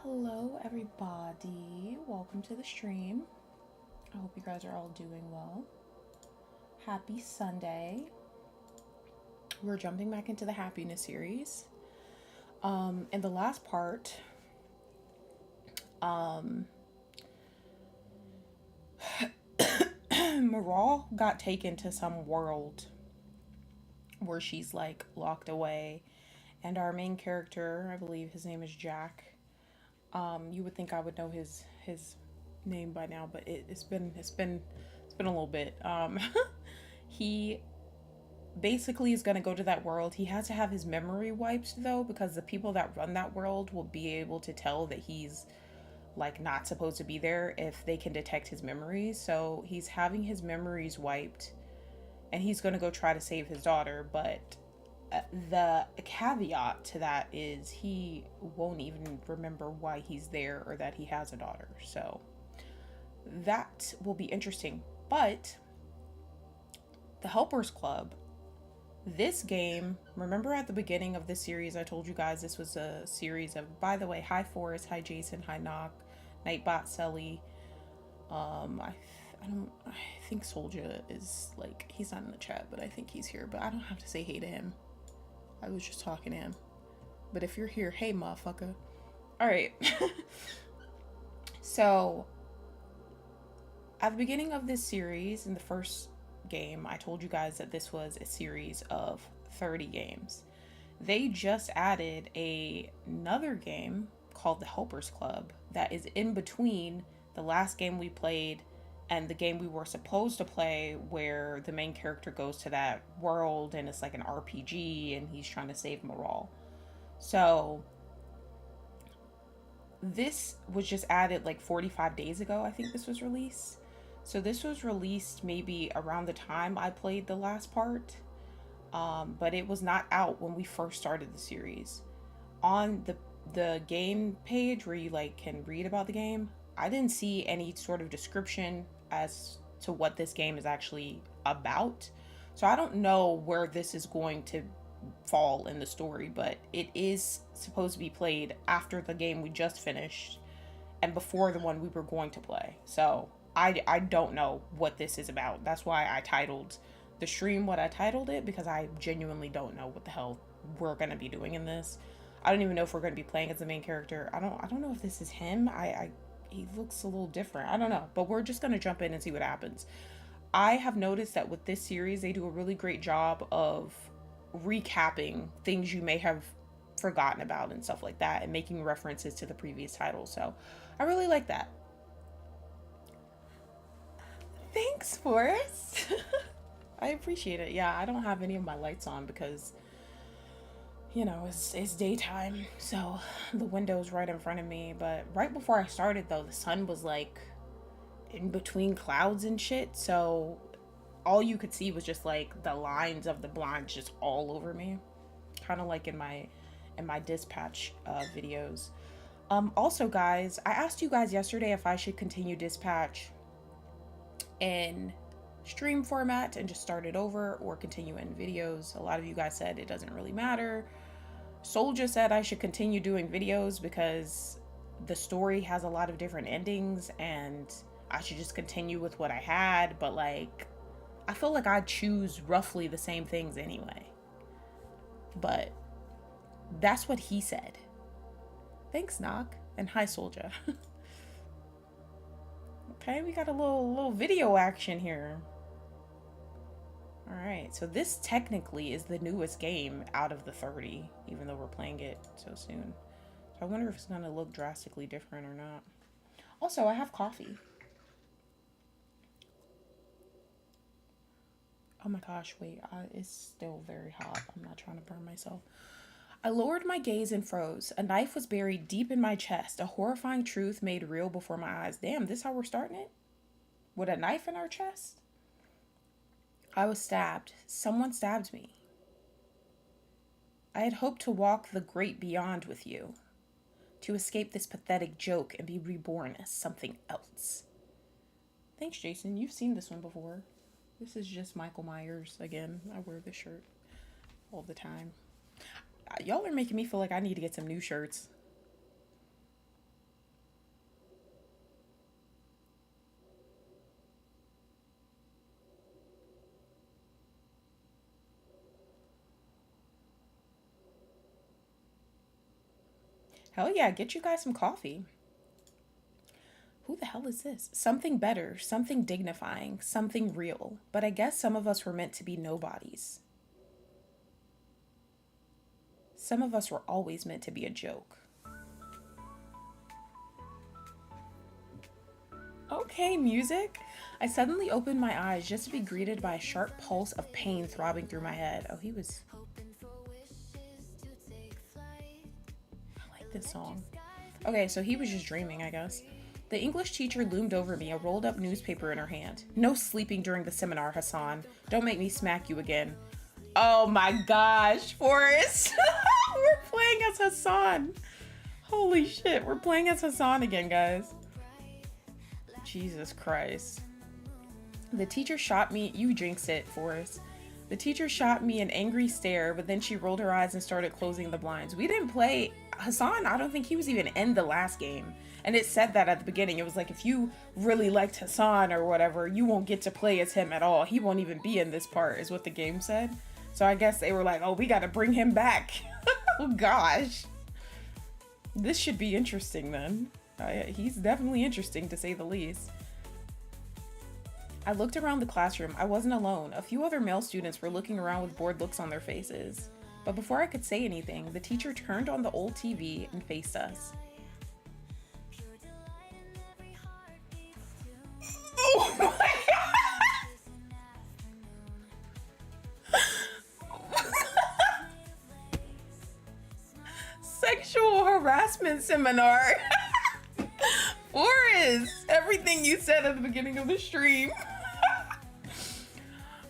Hello, everybody. Welcome to the stream. I hope you guys are all doing well. Happy Sunday. We're jumping back into the happiness series. In the last part, um, Maral got taken to some world where she's like locked away, and our main character, I believe his name is Jack. You would think I would know his name by now, but it's been a little bit. He basically is going to go to that world. He has to have his memory wiped though, because the people that run that world will be able to tell that he's like not supposed to be there if they can detect his memories. So he's having his memories wiped, and he's going to go try to save his daughter. But the caveat to that is he won't even remember why he's there or that he has a daughter. So that will be interesting. But the Helpers Club, this game, remember at the beginning of this series, I told you guys this was a series of, by the way, hi Forrest, hi Jason, hi Knock, Nightbot, Selly. I think Soldier is like, he's not in the chat, but I think he's here. But I don't have to say hey to him. I was just talking to him. But if you're here, hey motherfucker. All right. So at the beginning of this series, in the first game, I told you guys that this was a series of 30 games. They just added another game called the Helpers Club that is in between the last game we played and the game we were supposed to play, where the main character goes to that world and it's like an RPG and he's trying to save Moral. So this was just added like 45 days ago, I think this was released. So this was released maybe around the time I played the last part, but it was not out when we first started the series. On the game page where you like can read about the game, I didn't see any sort of description as to what this game is actually about. So I don't know where this is going to fall in the story, but it is supposed to be played after the game we just finished and before the one we were going to play. So I don't know what this is about. That's why I titled the stream what I titled it, because I genuinely don't know what the hell we're gonna be doing in this. I don't even know if we're gonna be playing as the main character. I don't know if this is him. I he looks a little different. I don't know, but we're just gonna jump in and see what happens. I have noticed that with this series, they do a really great job of recapping things you may have forgotten about and stuff like that, and making references to the previous title. So I really like that. Thanks, Forrest. I appreciate it. Yeah, I don't have any of my lights on because, it's daytime, so the window's right in front of me. But right before I started, though, the sun was like in between clouds and shit, so all you could see was just like the lines of the blinds just all over me, kind of like in my dispatch videos. Also, guys, I asked you guys yesterday if I should continue dispatch in stream format and just start it over, or continue in videos. A lot of you guys said it doesn't really matter. Soldier said I should continue doing videos because the story has a lot of different endings and I should just continue with what I had, but like I feel like I choose roughly the same things anyway. But that's what he said. Thanks, Knock, and hi, Soldier. Okay, we got a little video action here. All right, so this technically is the newest game out of the 30, even though we're playing it so soon. So I wonder if it's gonna look drastically different or not. Also, I have coffee. Oh my gosh, wait, it's still very hot. I'm not trying to burn myself. I lowered my gaze and froze. A knife was buried deep in my chest, a horrifying truth made real before my eyes. Damn, this how we're starting it? With a knife in our chest? I was stabbed. Someone stabbed me. I had hoped to walk the great beyond with you, to escape this pathetic joke and be reborn as something else. Thanks, Jason. You've seen this one before. This is just Michael Myers again. I wear this shirt all the time. Y'all are making me feel like I need to get some new shirts. Hell yeah, get you guys some coffee. Who the hell is this? Something better, something dignifying, something real. But I guess some of us were meant to be nobodies. Some of us were always meant to be a joke. Okay, music. I suddenly opened my eyes just to be greeted by a sharp pulse of pain throbbing through my head. Oh, he was... I like this song. Okay, so he was just dreaming, I guess. The English teacher loomed over me, a rolled up newspaper in her hand. No sleeping during the seminar, Hassan. Don't make me smack you again. Oh my gosh, Forrest. We're playing as Hassan. Holy shit, we're playing as Hassan again, guys. Jesus Christ. The teacher shot me. You jinxed it, Forrest. The teacher shot me an angry stare, but then she rolled her eyes and started closing the blinds. We didn't play Hassan. I don't think he was even in the last game. And it said that at the beginning. It was like, if you really liked Hassan or whatever, you won't get to play as him at all. He won't even be in this part, is what the game said. So I guess they were like, oh, we got to bring him back. Oh, gosh. This should be interesting then. He's definitely interesting, to say the least. I looked around the classroom. I wasn't alone. A few other male students were looking around with bored looks on their faces. But before I could say anything, the teacher turned on the old TV and faced us. Oh my god! Sexual harassment seminar. Forrest, everything you said at the beginning of the stream.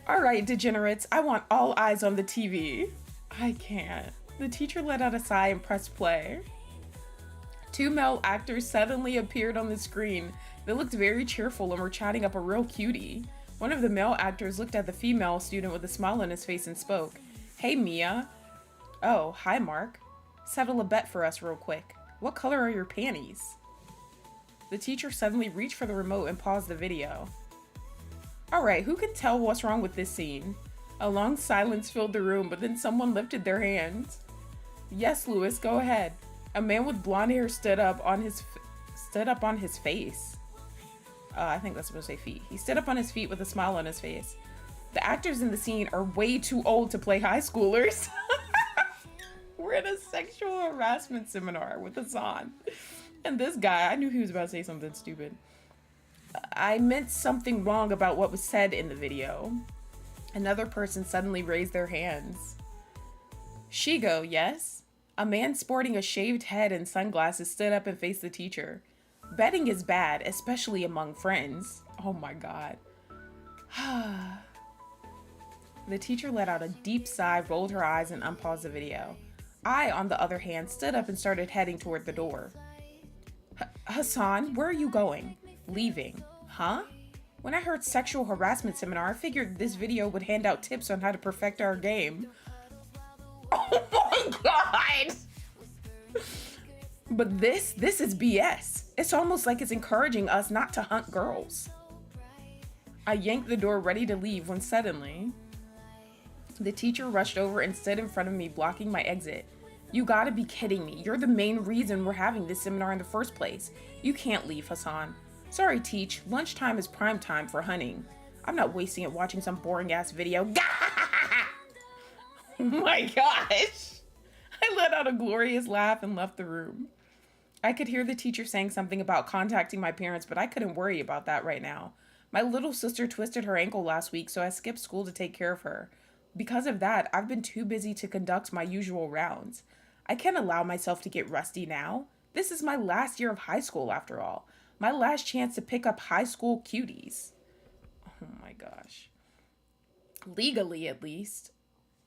All right, degenerates, I want all eyes on the TV. I can't. The teacher let out a sigh and pressed play. Two male actors suddenly appeared on the screen. They looked very cheerful and were chatting up a real cutie. One of the male actors looked at the female student with a smile on his face and spoke. Hey, Mia. Oh, hi, Mark. Settle a bet for us real quick. What color are your panties? The teacher suddenly reached for the remote and paused the video. Alright, who can tell what's wrong with this scene? A long silence filled the room, but then someone lifted their hands. Yes, Lewis, go ahead. A man with blonde hair stood up on his face. I think that's supposed to say feet. He stood up on his feet with a smile on his face. The actors in the scene are way too old to play high schoolers. We're in a sexual harassment seminar with Hassan. And this guy, I knew he was about to say something stupid. I meant something wrong about what was said in the video. Another person suddenly raised their hands. Shigo, yes? A man sporting a shaved head and sunglasses stood up and faced the teacher. Betting is bad, especially among friends. Oh my god. The teacher let out a deep sigh, rolled her eyes, and unpaused the video. I, on the other hand, stood up and started heading toward the door. Hassan, where are you going? Leaving. Huh? When I heard sexual harassment seminar, I figured this video would hand out tips on how to perfect our game. Oh my god! But this is BS. It's almost like it's encouraging us not to hunt girls. I yanked the door ready to leave when suddenly, the teacher rushed over and stood in front of me, blocking my exit. You gotta be kidding me. You're the main reason we're having this seminar in the first place. You can't leave, Hassan. Sorry, Teach. Lunchtime is prime time for hunting. I'm not wasting it watching some boring ass video. Oh my gosh. I let out a glorious laugh and left the room. I could hear the teacher saying something about contacting my parents, but I couldn't worry about that right now. My little sister twisted her ankle last week, so I skipped school to take care of her. Because of that, I've been too busy to conduct my usual rounds. I can't allow myself to get rusty now. This is my last year of high school, after all. My last chance to pick up high school cuties. Oh my gosh. Legally, at least.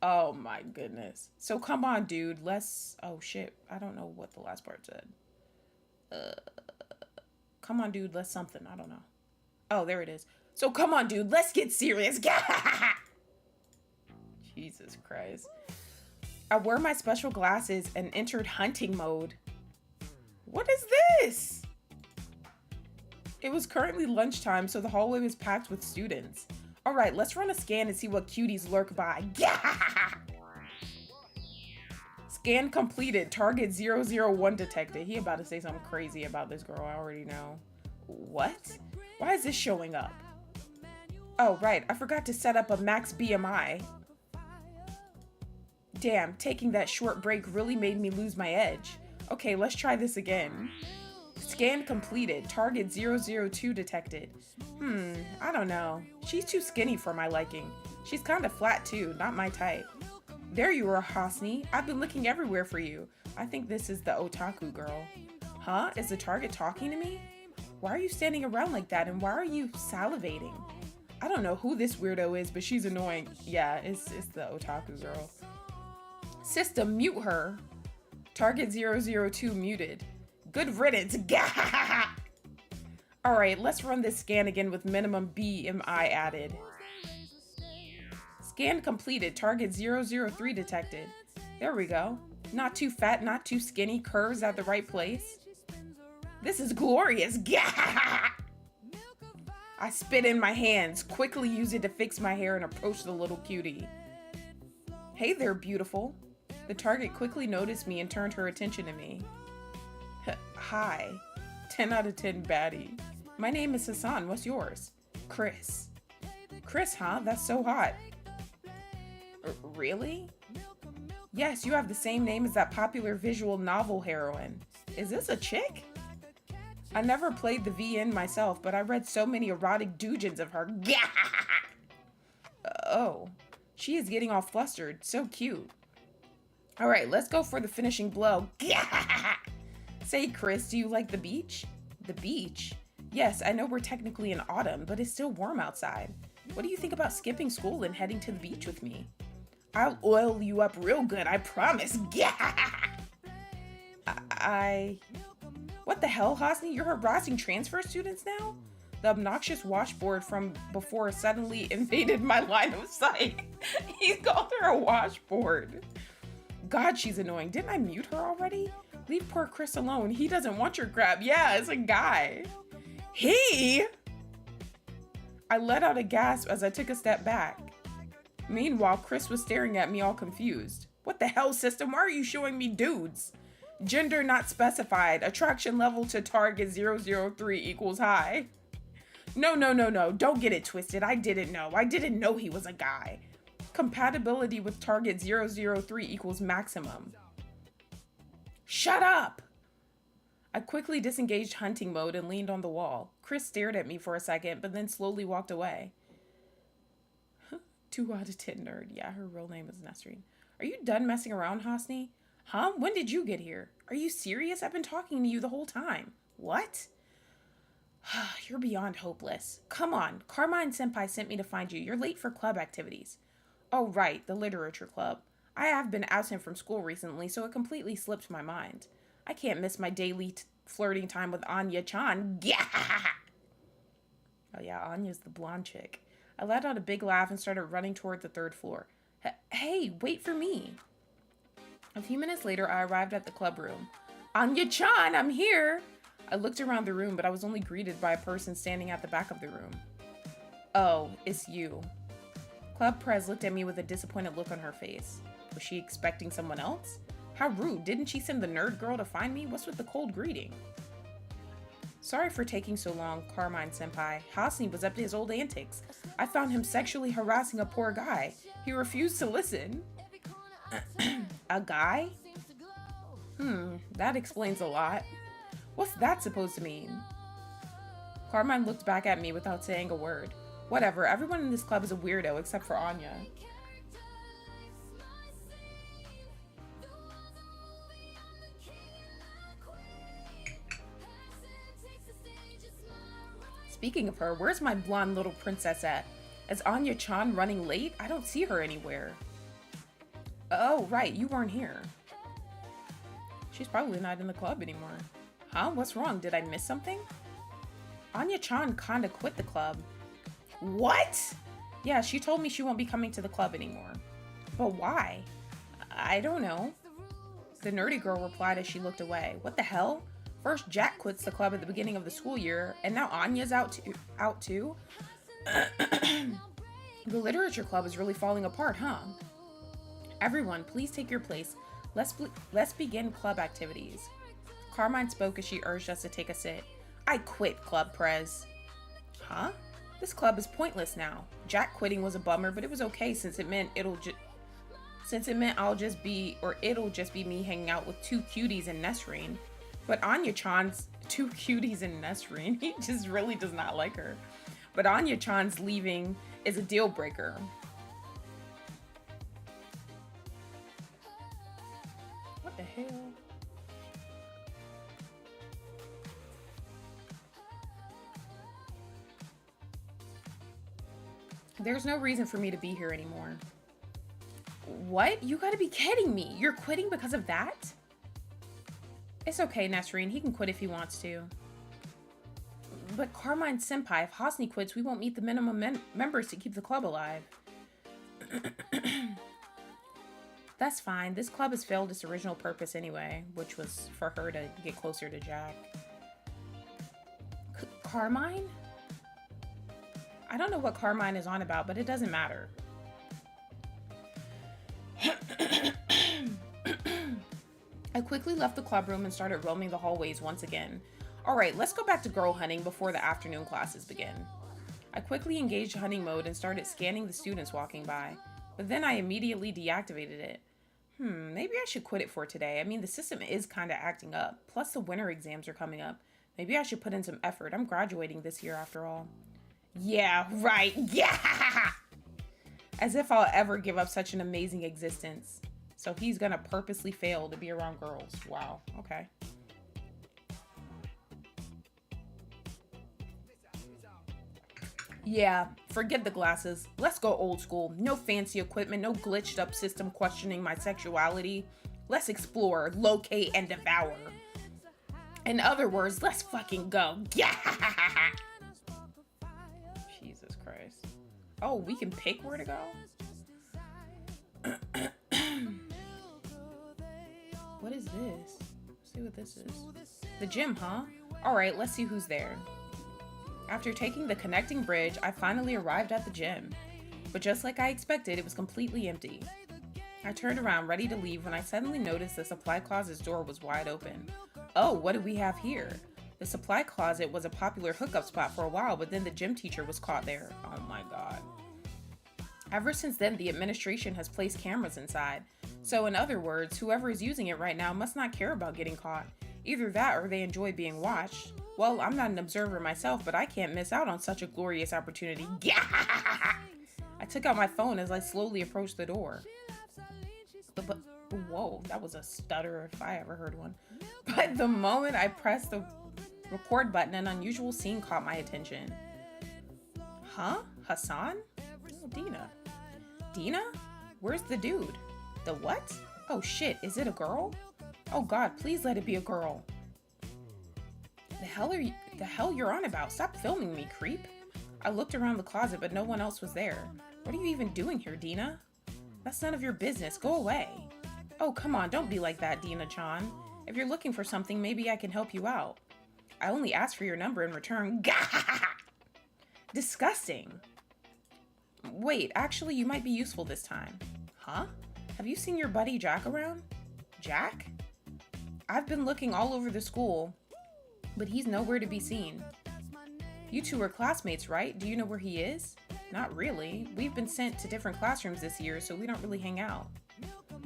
Oh my goodness. So come on, dude. Let's... Oh shit. I don't know what the last part said. Come on, dude. Let's something. I don't know. Oh, there it is. So come on, dude. Let's get serious. Jesus Christ. I wore my special glasses and entered hunting mode. What is this? It was currently lunchtime, so the hallway was packed with students. All right, let's run a scan and see what cuties lurk by. Scan completed. Target 001 detected. He about to say something crazy about this girl. I already know. What? Why is this showing up? Oh, right. I forgot to set up a max BMI. Damn, taking that short break really made me lose my edge. Okay, let's try this again. Scan completed. Target 002 detected. I don't know. She's too skinny for my liking. She's kind of flat too, not my type. There you are, Hosni. I've been looking everywhere for you. I think this is the otaku girl. Huh? Is the target talking to me? Why are you standing around like that, and why are you salivating? I don't know who this weirdo is, but she's annoying. Yeah, it's the otaku girl. System, mute her. Target 002 muted. Good riddance. Alright, let's run this scan again with minimum BMI added. Scan completed. Target 003 detected. There we go. Not too fat, not too skinny. Curves at the right place. This is glorious. I spit in my hands, quickly use it to fix my hair and approach the little cutie. Hey there, beautiful. The target quickly noticed me and turned her attention to me. Hi. 10 out of 10 baddie. My name is Hassan. What's yours? Chris. Chris, huh? That's so hot. Really? Yes, you have the same name as that popular visual novel heroine. Is this a chick? I never played the VN myself, but I read so many erotic doujins of her. Oh, she is getting all flustered. So cute. All right, let's go for the finishing blow. Say, Chris, do you like the beach? The beach? Yes, I know we're technically in autumn, but it's still warm outside. What do you think about skipping school and heading to the beach with me? I'll oil you up real good, I promise. What the hell, Hosni? You're harassing transfer students now? The obnoxious washboard from before suddenly invaded my line of sight. He called her a washboard. God, she's annoying. Didn't I mute her already? Leave poor Chris alone. He doesn't want your crap. Yeah, it's a guy. He? I let out a gasp as I took a step back. Meanwhile, Chris was staring at me all confused. What the hell, system? Why are you showing me dudes? Gender not specified. Attraction level to target 003 equals high. No. Don't get it twisted. I didn't know. I didn't know he was a guy. Compatibility with target 003 equals maximum. Shut up! I quickly disengaged hunting mode and leaned on the wall. Chris stared at me for a second, but then slowly walked away. 2 out of 10 nerd. Yeah, her real name is Nesreen. Are you done messing around, Hosni? Huh? When did you get here? Are you serious? I've been talking to you the whole time. What? You're beyond hopeless. Come on. Carmine Senpai sent me to find you. You're late for club activities. Oh, right. The literature club. I have been absent from school recently, so it completely slipped my mind. I can't miss my daily flirting time with Anya-chan. Oh yeah, Anya's the blonde chick. I let out a big laugh and started running toward the 3rd floor. Hey, wait for me. A few minutes later, I arrived at the club room. Anya-chan, I'm here! I looked around the room, but I was only greeted by a person standing at the back of the room. Oh, it's you. Club Prez looked at me with a disappointed look on her face. Was she expecting someone else? How rude. Didn't she send the nerd girl to find me? What's with the cold greeting? Sorry for taking so long, Carmine Senpai. Hosni was up to his old antics. I found him sexually harassing a poor guy. He refused to listen. A guy? That explains a lot. What's that supposed to mean? Carmine looked back at me without saying a word. Whatever, everyone in this club is a weirdo except for Anya. Speaking of her, where's my blonde little princess at? Is Anya-chan running late? I don't see her anywhere. Oh, right, you weren't here. She's probably not in the club anymore. Huh? What's wrong? Did I miss something? Anya-chan kinda quit the club. What? Yeah, she told me she won't be coming to the club anymore. But why? I don't know. The nerdy girl replied as she looked away. What the hell? First Jack quits the club at the beginning of the school year, and now Anya's out too? The literature club is really falling apart, huh? Everyone, please take your place. Let's begin club activities. Carmine spoke as she urged us to take a sit. I quit, Club Prez. Huh? This club is pointless now. Jack quitting was a bummer, but it was okay since it meant it'll just be me hanging out with two cuties and Nesreen. But Anya-chan's two cuties and Nesreen, he just really does not like her. But Anya-chan's leaving is a deal breaker. What the hell? There's no reason for me to be here anymore. What? You gotta be kidding me. You're quitting because of that? It's okay, Nesreen. He can quit if he wants to. But Carmine Senpai, if Hosni quits, we won't meet the minimum members to keep the club alive. That's fine. This club has failed its original purpose anyway, which was for her to get closer to Jack. Carmine? I don't know what Carmine is on about, but it doesn't matter. I quickly left the club room and started roaming the hallways once again. Alright, let's go back to girl hunting before the afternoon classes begin. I quickly engaged hunting mode and started scanning the students walking by, but then I immediately deactivated it. Maybe I should quit it for today. I mean, the system is kind of acting up, plus the winter exams are coming up. Maybe I should put in some effort. I'm graduating this year after all. Yeah, right, yeah! As if I'll ever give up such an amazing existence. So he's gonna purposely fail to be around girls. Wow, okay. Yeah, forget the glasses. Let's go old school. No fancy equipment, no glitched up system questioning my sexuality. Let's explore, locate, and devour. In other words, let's fucking go. Yeah! Jesus Christ. Oh, we can pick where to go? What is this? Let's see what this is. The gym, huh? Alright, let's see who's there. After taking the connecting bridge, I finally arrived at the gym. But just like I expected, it was completely empty. I turned around, ready to leave, when I suddenly noticed the supply closet's door was wide open. Oh, what do we have here? The supply closet was a popular hookup spot for a while, but then the gym teacher was caught there. Oh my god. Ever since then, the administration has placed cameras inside. So in other words, whoever is using it right now must not care about getting caught. Either that or they enjoy being watched. Well, I'm not an observer myself, but I can't miss out on such a glorious opportunity. I took out my phone as I slowly approached the door. But whoa, that was a stutter if I ever heard one. But the moment I pressed the record button, an unusual scene caught my attention. Huh? Hassan? Oh, Dina. Dina? Where's the dude? The what? Oh shit, is it a girl? Oh god, please let it be a girl. The hell you're on about? Stop filming me, creep. I looked around the closet, but no one else was there. What are you even doing here, Dina? That's none of your business. Go away. Oh, come on, don't be like that, Dina-chan. If you're looking for something, maybe I can help you out. I only asked for your number in return. Disgusting. Wait, actually, you might be useful this time. Huh? Have you seen your buddy Jack around? Jack? I've been looking all over the school, but he's nowhere to be seen. You two are classmates, right? Do you know where he is? Not really. We've been sent to different classrooms this year, so we don't really hang out.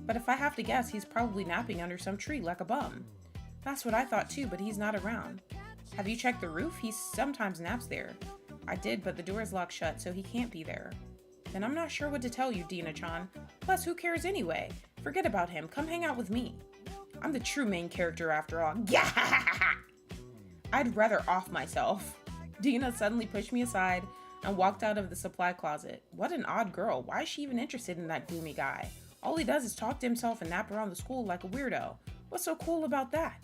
But if I have to guess, he's probably napping under some tree like a bum. That's what I thought too, but he's not around. Have you checked the roof? He sometimes naps there. I did, but the door is locked shut, so he can't be there. Then I'm not sure what to tell you, Dina-chan. Plus, who cares anyway? Forget about him. Come hang out with me. I'm the true main character after all. Yeah! I'd rather off myself. Dina suddenly pushed me aside and walked out of the supply closet. What an odd girl. Why is she even interested in that gloomy guy? All he does is talk to himself and nap around the school like a weirdo. What's so cool about that?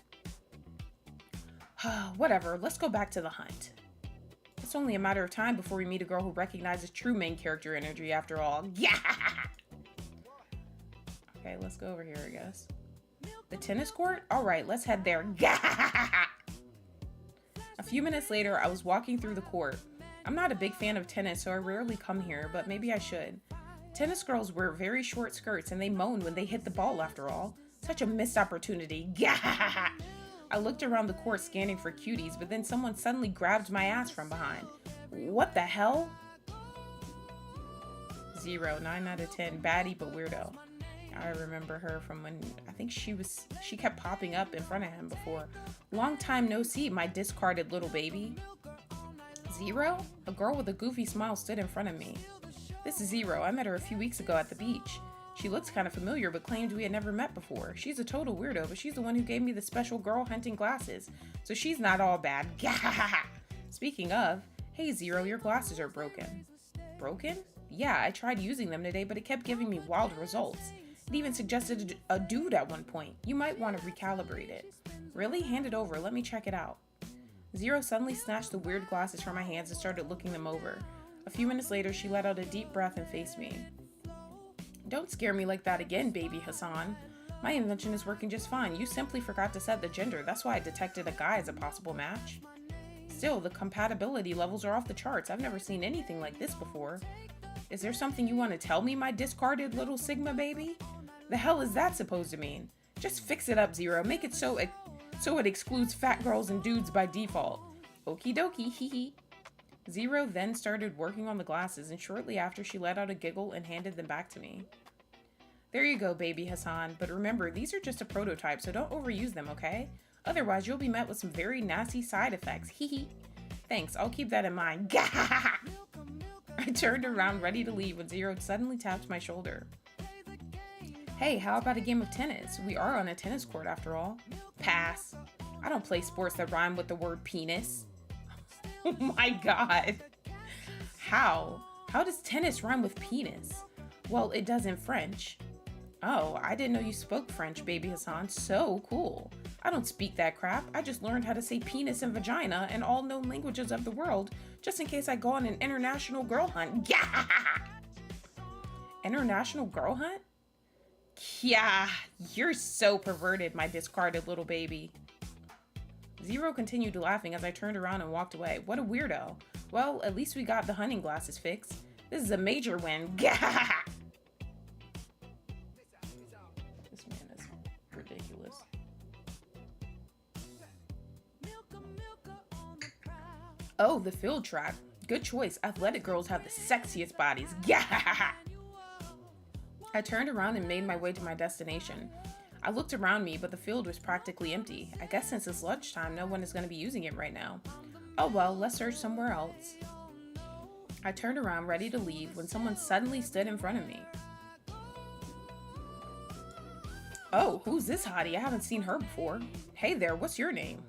Whatever, let's go back to the hunt. It's only a matter of time before we meet a girl who recognizes true main character energy after all. Yeah! Okay, let's go over here, I guess. The tennis court? Alright, let's head there. A few minutes later, I was walking through the court. I'm not a big fan of tennis, so I rarely come here, but maybe I should. Tennis girls wear very short skirts and they moan when they hit the ball after all. Such a missed opportunity. I looked around the court scanning for cuties, but then someone suddenly grabbed my ass from behind. What the hell? 0, 9 out of 10. Baddie, but weirdo. I remember her from when, I think she kept popping up in front of him before. Long time no see, my discarded little baby. 0? A girl with a goofy smile stood in front of me. This is 0. I met her a few weeks ago at the beach. She looks kind of familiar, but claimed we had never met before. She's a total weirdo, but she's the one who gave me the special girl hunting glasses. So she's not all bad. Speaking of, hey 0, your glasses are broken. Broken? Yeah, I tried using them today, but it kept giving me wild results. It even suggested a dude at one point. You might want to recalibrate it. Really? Hand it over. Let me check it out. 0 suddenly snatched the weird glasses from my hands and started looking them over. A few minutes later, she let out a deep breath and faced me. Don't scare me like that again, baby Hassan. My invention is working just fine. You simply forgot to set the gender. That's why I detected a guy as a possible match. Still, the compatibility levels are off the charts. I've never seen anything like this before. Is there something you want to tell me, my discarded little Sigma baby? The hell is that supposed to mean? Just fix it up, 0. Make it so it excludes fat girls and dudes by default. Okie dokie, hee hee. 0 then started working on the glasses, and shortly after she let out a giggle and handed them back to me. There you go, baby Hassan, but remember, these are just a prototype, so don't overuse them, okay? Otherwise, you'll be met with some very nasty side effects, hee hee. Thanks, I'll keep that in mind. I turned around ready to leave when 0 suddenly tapped my shoulder. Hey, how about a game of tennis? We are on a tennis court after all. Pass. I don't play sports that rhyme with the word penis. Oh my god. How? How does tennis rhyme with penis? Well, it does in French. Oh, I didn't know you spoke French, baby Hassan. So cool. I don't speak that crap. I just learned how to say penis and vagina and all known languages of the world, just in case I go on an international girl hunt. Yeah! International girl hunt? Yeah, you're so perverted, my discarded little baby. 0 continued laughing as I turned around and walked away. What a weirdo. Well, at least we got the hunting glasses fixed. This is a major win. This man is ridiculous. Oh, the field track. Good choice. Athletic girls have the sexiest bodies. I turned around and made my way to my destination. I looked around me, but the field was practically empty. I guess since it's lunchtime, no one is going to be using it right now. Oh well, let's search somewhere else. I turned around ready to leave when someone suddenly stood in front of me. Oh, who's this hottie? I haven't seen her before. Hey there, what's your name?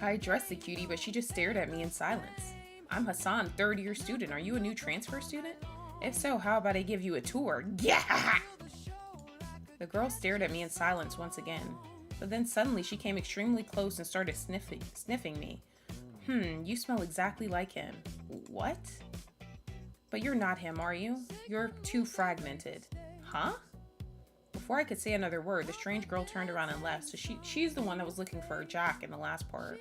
I addressed the cutie, but she just stared at me in silence. I'm Hassan, third-year student. Are you a new transfer student? If so, how about I give you a tour? Yeah! The girl stared at me in silence once again, but then suddenly she came extremely close and started sniffing me. You smell exactly like him. What? But you're not him, are you? You're too fragmented. Huh? Before I could say another word, the strange girl turned around and left, so she's the one that was looking for Jack in the last part.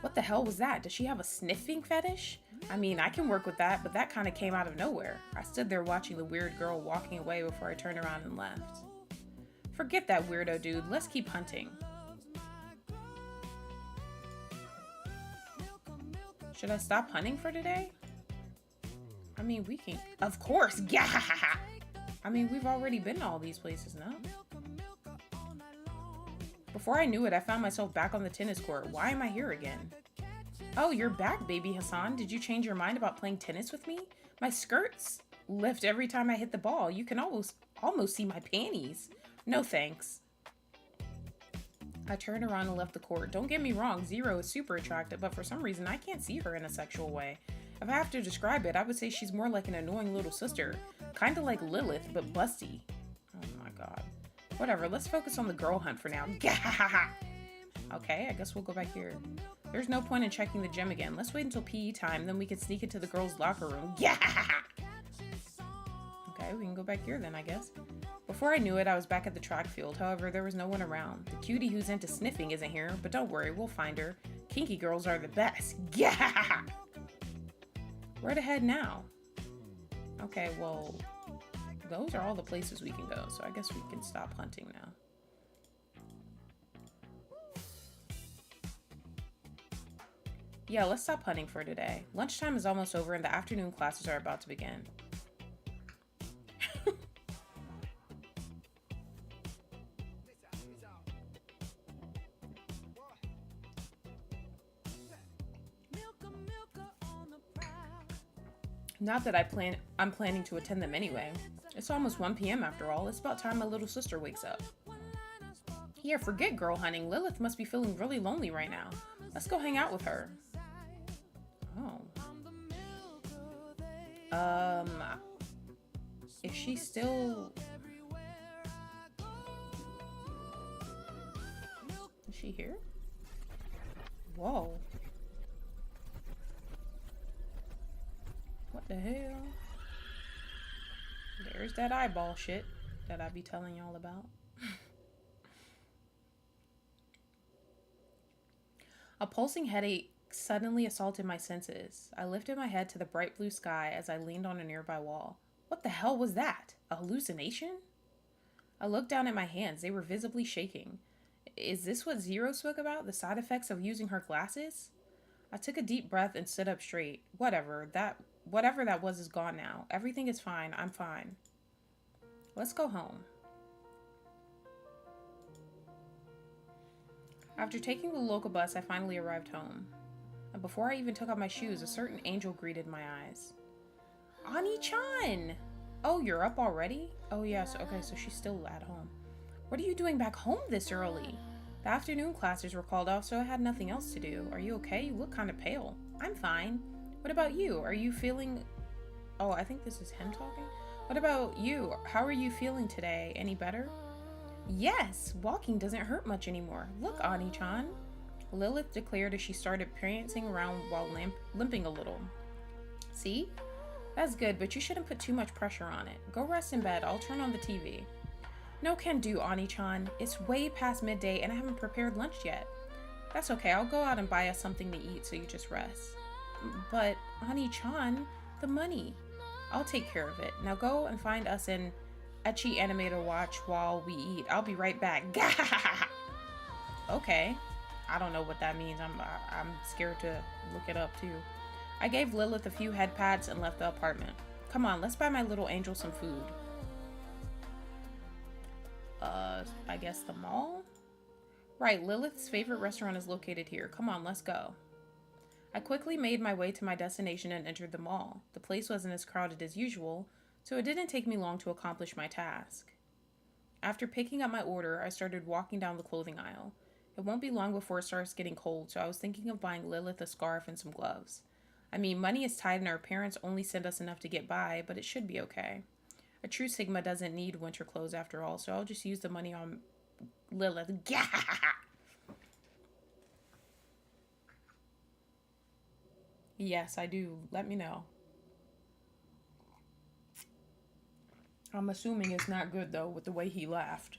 What the hell was that? Does she have a sniffing fetish? I mean, I can work with that, but that kind of came out of nowhere. I stood there watching the weird girl walking away before I turned around and left. Forget that weirdo, dude. Let's keep hunting. Should I stop hunting for today? I mean, we can... Of course! Yeah! I mean, we've already been to all these places, no? Before I knew it, I found myself back on the tennis court. Why am I here again? Oh, you're back, baby Hassan. Did you change your mind about playing tennis with me? My skirts lift every time I hit the ball. You can almost see my panties. No thanks. I turned around and left the court. Don't get me wrong, 0 is super attractive, but for some reason I can't see her in a sexual way. If I have to describe it, I would say she's more like an annoying little sister. Kinda like Lilith, but busty. Oh my god. Whatever, let's focus on the girl hunt for now. Okay, I guess we'll go back here. There's no point in checking the gym again. Let's wait until PE time, then we can sneak into the girls' locker room. Okay, we can go back here then, I guess. Before I knew it, I was back at the track field. However, there was no one around. The cutie who's into sniffing isn't here, but don't worry, we'll find her. Kinky girls are the best. Where to head now? Okay, well, Those are all the places we can go, so I guess we can stop hunting now. Yeah, let's stop hunting for today. Lunchtime is almost over and the afternoon classes are about to begin. Not that I'm planning to attend them anyway. It's almost 1 p.m. after all. It's about time my little sister wakes up. Here, forget girl hunting. Lilith must be feeling really lonely right now. Let's go hang out with her. Oh. Is she still... Is she here? Whoa. What the hell? There's that eyeball shit that I be telling y'all about. A pulsing headache suddenly assaulted my senses. I lifted my head to the bright blue sky as I leaned on a nearby wall. What the hell was that? A hallucination? I looked down at my hands. They were visibly shaking. Is this what Zero spoke about? The side effects of using her glasses? I took a deep breath and stood up straight. Whatever that was is gone now. Everything is fine. I'm fine. Let's go home. After taking the local bus, I finally arrived home. And before I even took off my shoes, a certain angel greeted my eyes. Ani-chan! Oh, you're up already? Oh, yes. Okay, so she's still at home. What are you doing back home this early? The afternoon classes were called off, so I had nothing else to do. Are you okay? You look kind of pale. I'm fine. What about you? Are you feeling... Oh, I think this is him talking. What about you? How are you feeling today? Any better? Yes, walking doesn't hurt much anymore. Look, Ani-chan. Lilith declared as she started prancing around while limping a little. See? That's good, but you shouldn't put too much pressure on it. Go rest in bed. I'll turn on the TV. No can do, Ani-chan. It's way past midday and I haven't prepared lunch yet. That's okay. I'll go out and buy us something to eat so you just rest. But, Ani-chan, the money. I'll take care of it. Now go and find us an ecchi animator watch while we eat. I'll be right back. Okay. I don't know what that means. I'm scared to look it up too. I gave Lilith a few head pats and left the apartment. Come on, let's buy my little angel some food. I guess the mall? Right, Lilith's favorite restaurant is located here. Come on, let's go. I quickly made my way to my destination and entered the mall. The place wasn't as crowded as usual, so it didn't take me long to accomplish my task. After picking up my order, I started walking down the clothing aisle. It won't be long before it starts getting cold, so I was thinking of buying Lilith a scarf and some gloves. I mean, money is tight and our parents only send us enough to get by, but it should be okay. A true Sigma doesn't need winter clothes after all, so I'll just use the money on Lilith. Yes, I do. Let me know. I'm assuming it's not good, though, with the way he laughed.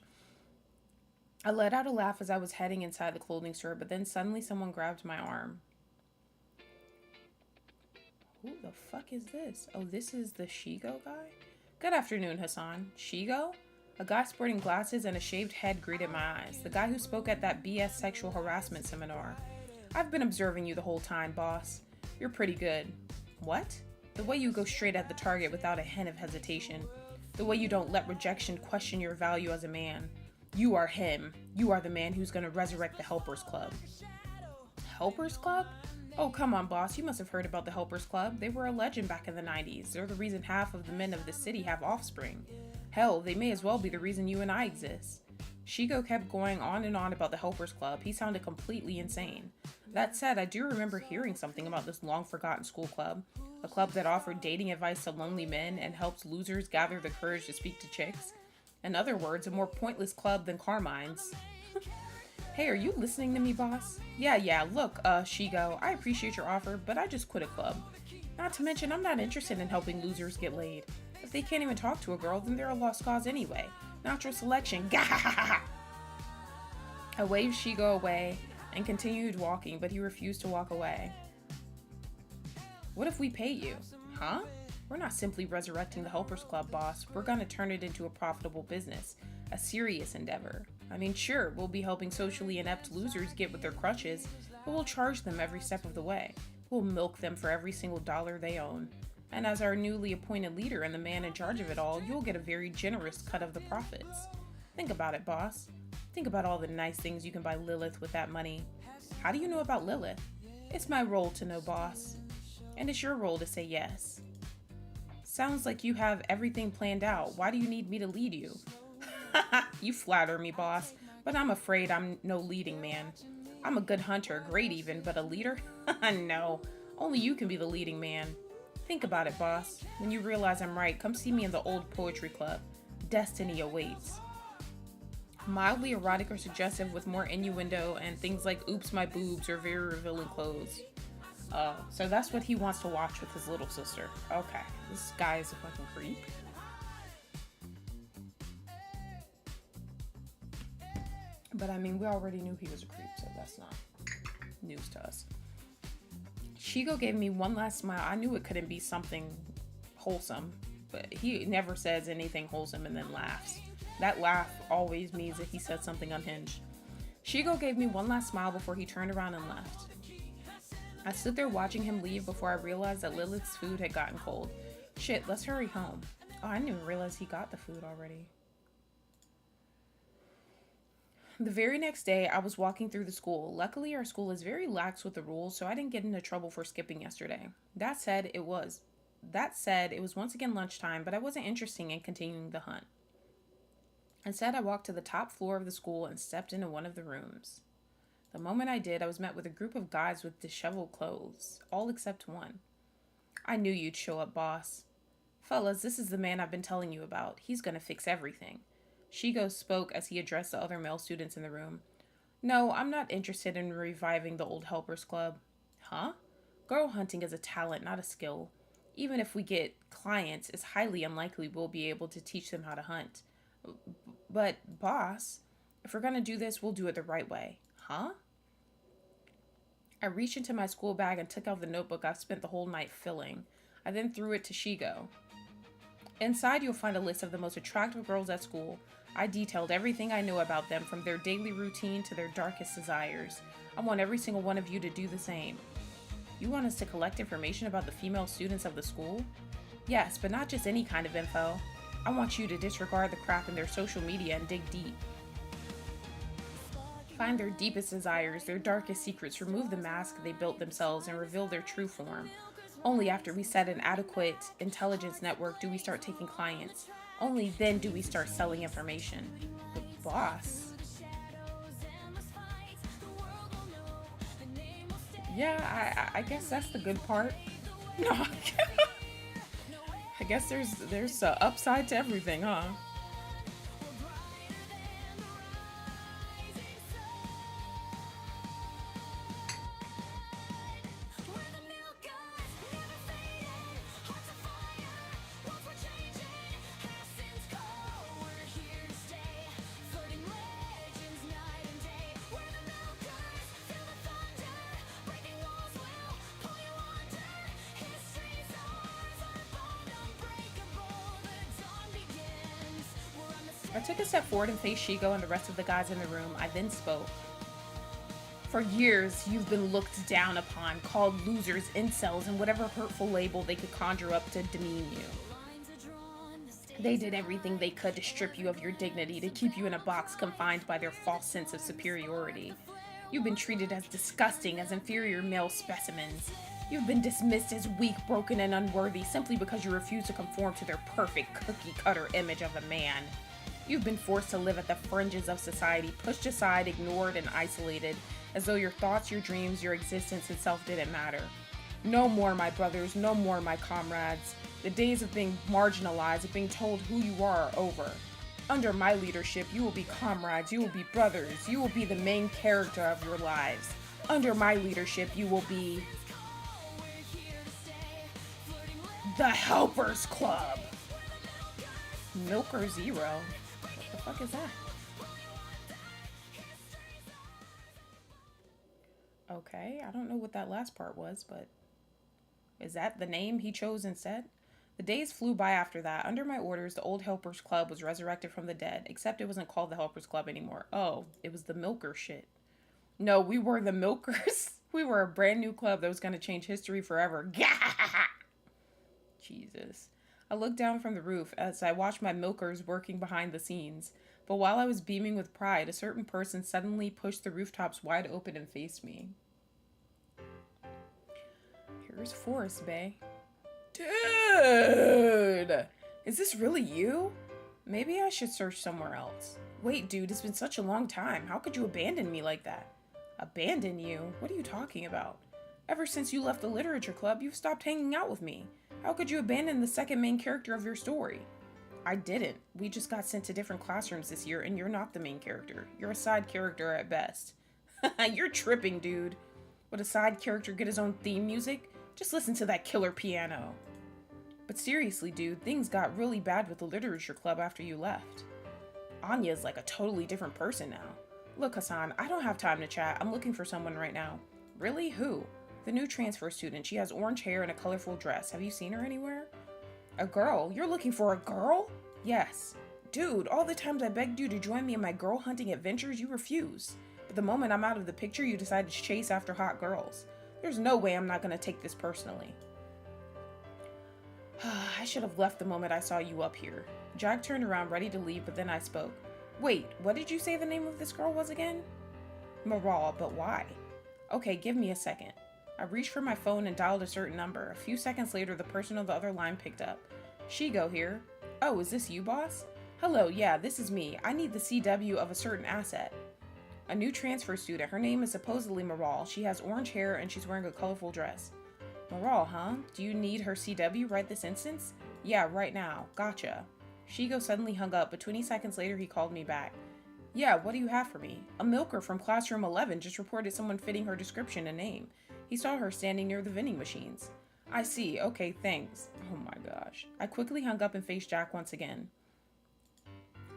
I let out a laugh as I was heading inside the clothing store, but then suddenly someone grabbed my arm. Who the fuck is this? Oh, this is the Shigo guy? Good afternoon, Hassan. Shigo? A guy sporting glasses and a shaved head greeted my eyes. The guy who spoke at that BS sexual harassment seminar. I've been observing you the whole time, boss. You're pretty good. What? The way you go straight at the target without a hint of hesitation. The way you don't let rejection question your value as a man. You are him. You are the man who's gonna resurrect the Helpers Club. Helpers Club? Oh, come on, boss. You must have heard about the Helpers Club. They were a legend back in the 90s. They're the reason half of the men of the city have offspring. Hell, they may as well be the reason you and I exist. Shigo kept going on and on about the Helpers Club. He sounded completely insane. That said, I do remember hearing something about this long-forgotten school club. A club that offered dating advice to lonely men and helps losers gather the courage to speak to chicks. In other words, a more pointless club than Carmine's. Hey, are you listening to me, boss? Yeah, look, Shigo, I appreciate your offer, but I just quit a club. Not to mention, I'm not interested in helping losers get laid. If they can't even talk to a girl, then they're a lost cause anyway. Natural selection. I waved Shigo away and continued walking, but he refused to walk away. What if we pay you? Huh? We're not simply resurrecting the Helpers Club, boss. We're gonna turn it into a profitable business, a serious endeavor. I mean, sure, we'll be helping socially inept losers get with their crutches, but we'll charge them every step of the way. We'll milk them for every single dollar they own. And as our newly appointed leader and the man in charge of it all, you'll get a very generous cut of the profits. Think about it, boss. Think about all the nice things you can buy Lilith with that money. How do you know about Lilith? It's my role to know, boss. And it's your role to say yes. Sounds like you have everything planned out. Why do you need me to lead you? You flatter me, boss, but I'm afraid I'm no leading man. I'm a good hunter, great even, but a leader? No, only you can be the leading man. Think about it, boss. When you realize I'm right, come see me in the old poetry club. Destiny awaits. Mildly erotic or suggestive with more innuendo and things like oops my boobs or very revealing clothes. So that's what he wants to watch with his little sister. Okay, this guy is a fucking creep. But I mean, we already knew he was a creep, so that's not news to us. Shigo gave me one last smile. I knew it couldn't be something wholesome, but he never says anything wholesome and then laughs. That laugh always means that he said something unhinged. Shigo gave me one last smile before he turned around and left. I stood there watching him leave before I realized that Lilith's food had gotten cold. Shit, let's hurry home. Oh, I didn't even realize he got the food already. The very next day, I was walking through the school. Luckily, our school is very lax with the rules, so I didn't get into trouble for skipping yesterday. That said, it was once again lunchtime, but I wasn't interested in continuing the hunt. Instead, I walked to the top floor of the school and stepped into one of the rooms. The moment I did, I was met with a group of guys with disheveled clothes, all except one. I knew you'd show up, boss. Fellas, this is the man I've been telling you about. He's gonna fix everything. Shigo spoke as he addressed the other male students in the room. No, I'm not interested in reviving the old Helpers Club. Huh? Girl hunting is a talent, not a skill. Even if we get clients, it's highly unlikely we'll be able to teach them how to hunt. But, boss, if we're gonna do this, we'll do it the right way. Huh? I reached into my school bag and took out the notebook I've spent the whole night filling. I then threw it to Shigo. Inside, you'll find a list of the most attractive girls at school. I detailed everything I know about them, from their daily routine to their darkest desires. I want every single one of you to do the same. You want us to collect information about the female students of the school? Yes, but not just any kind of info. I want you to disregard the crap in their social media and dig deep. Find their deepest desires, their darkest secrets, remove the mask they built themselves, and reveal their true form. Only after we set an adequate intelligence network do we start taking clients. Only then do we start selling information. But boss. Yeah, I guess that's the good part. No, I guess there's a upside to everything, huh? I took a step forward and faced Shigo and the rest of the guys in the room. I then spoke. For years, you've been looked down upon, called losers, incels, and whatever hurtful label they could conjure up to demean you. They did everything they could to strip you of your dignity, to keep you in a box confined by their false sense of superiority. You've been treated as disgusting, as inferior male specimens. You've been dismissed as weak, broken, and unworthy simply because you refuse to conform to their perfect cookie-cutter image of a man. You've been forced to live at the fringes of society, pushed aside, ignored, and isolated, as though your thoughts, your dreams, your existence itself didn't matter. No more, my brothers, no more, my comrades. The days of being marginalized, of being told who you are over. Under my leadership, you will be comrades, you will be brothers, you will be the main character of your lives. Under my leadership, you will be the Helpers Club. Milker Zero. What the fuck is that? Okay, I don't know what that last part was, but is that the name he chose instead? The days flew by after that. Under my orders, the old Helpers Club was resurrected from the dead, except it wasn't called the Helpers Club anymore. Oh, it was the Milker shit. No, we were the Milkers. We were a brand new club that was going to change history forever. Jesus. I looked down from the roof as I watched my milkers working behind the scenes. But while I was beaming with pride, a certain person suddenly pushed the rooftops wide open and faced me. Here's Forrest Bay. Dude! Is this really you? Maybe I should search somewhere else. Wait, dude, it's been such a long time. How could you abandon me like that? Abandon you? What are you talking about? Ever since you left the literature club, you've stopped hanging out with me. How could you abandon the second main character of your story? I didn't. We just got sent to different classrooms this year, and you're not the main character. You're a side character at best. You're tripping, dude. Would a side character get his own theme music? Just listen to that killer piano. But seriously, dude, things got really bad with the literature club after you left. Anya's like a totally different person now. Look, Hassan, I don't have time to chat. I'm looking for someone right now. Really? Who? The new transfer student. She has orange hair and a colorful dress. Have you seen her anywhere? A girl? You're looking for a girl? Yes. Dude, all the times I begged you to join me in my girl hunting adventures, you refused. But the moment I'm out of the picture, you decided to chase after hot girls. There's no way I'm not going to take this personally. I should have left the moment I saw you up here. Jack turned around, ready to leave, but then I spoke. Wait, what did you say the name of this girl was again? Maral, but why? Okay, give me a second. I reached for my phone and dialed a certain number. A few seconds later, the person on the other line picked up. Shigo here. Oh, is this you, boss? Hello, yeah, this is me. I need the CW of a certain asset. A new transfer student. Her name is supposedly Maral. She has orange hair and she's wearing a colorful dress. Maral, huh? Do you need her CW right this instance? Yeah, right now. Gotcha. Shigo suddenly hung up, but 20 seconds later he called me back. Yeah, what do you have for me? A milker from classroom 11 just reported someone fitting her description and name. He saw her standing near the vending machines. I see. Okay, thanks. Oh my gosh. I quickly hung up and faced Jack once again.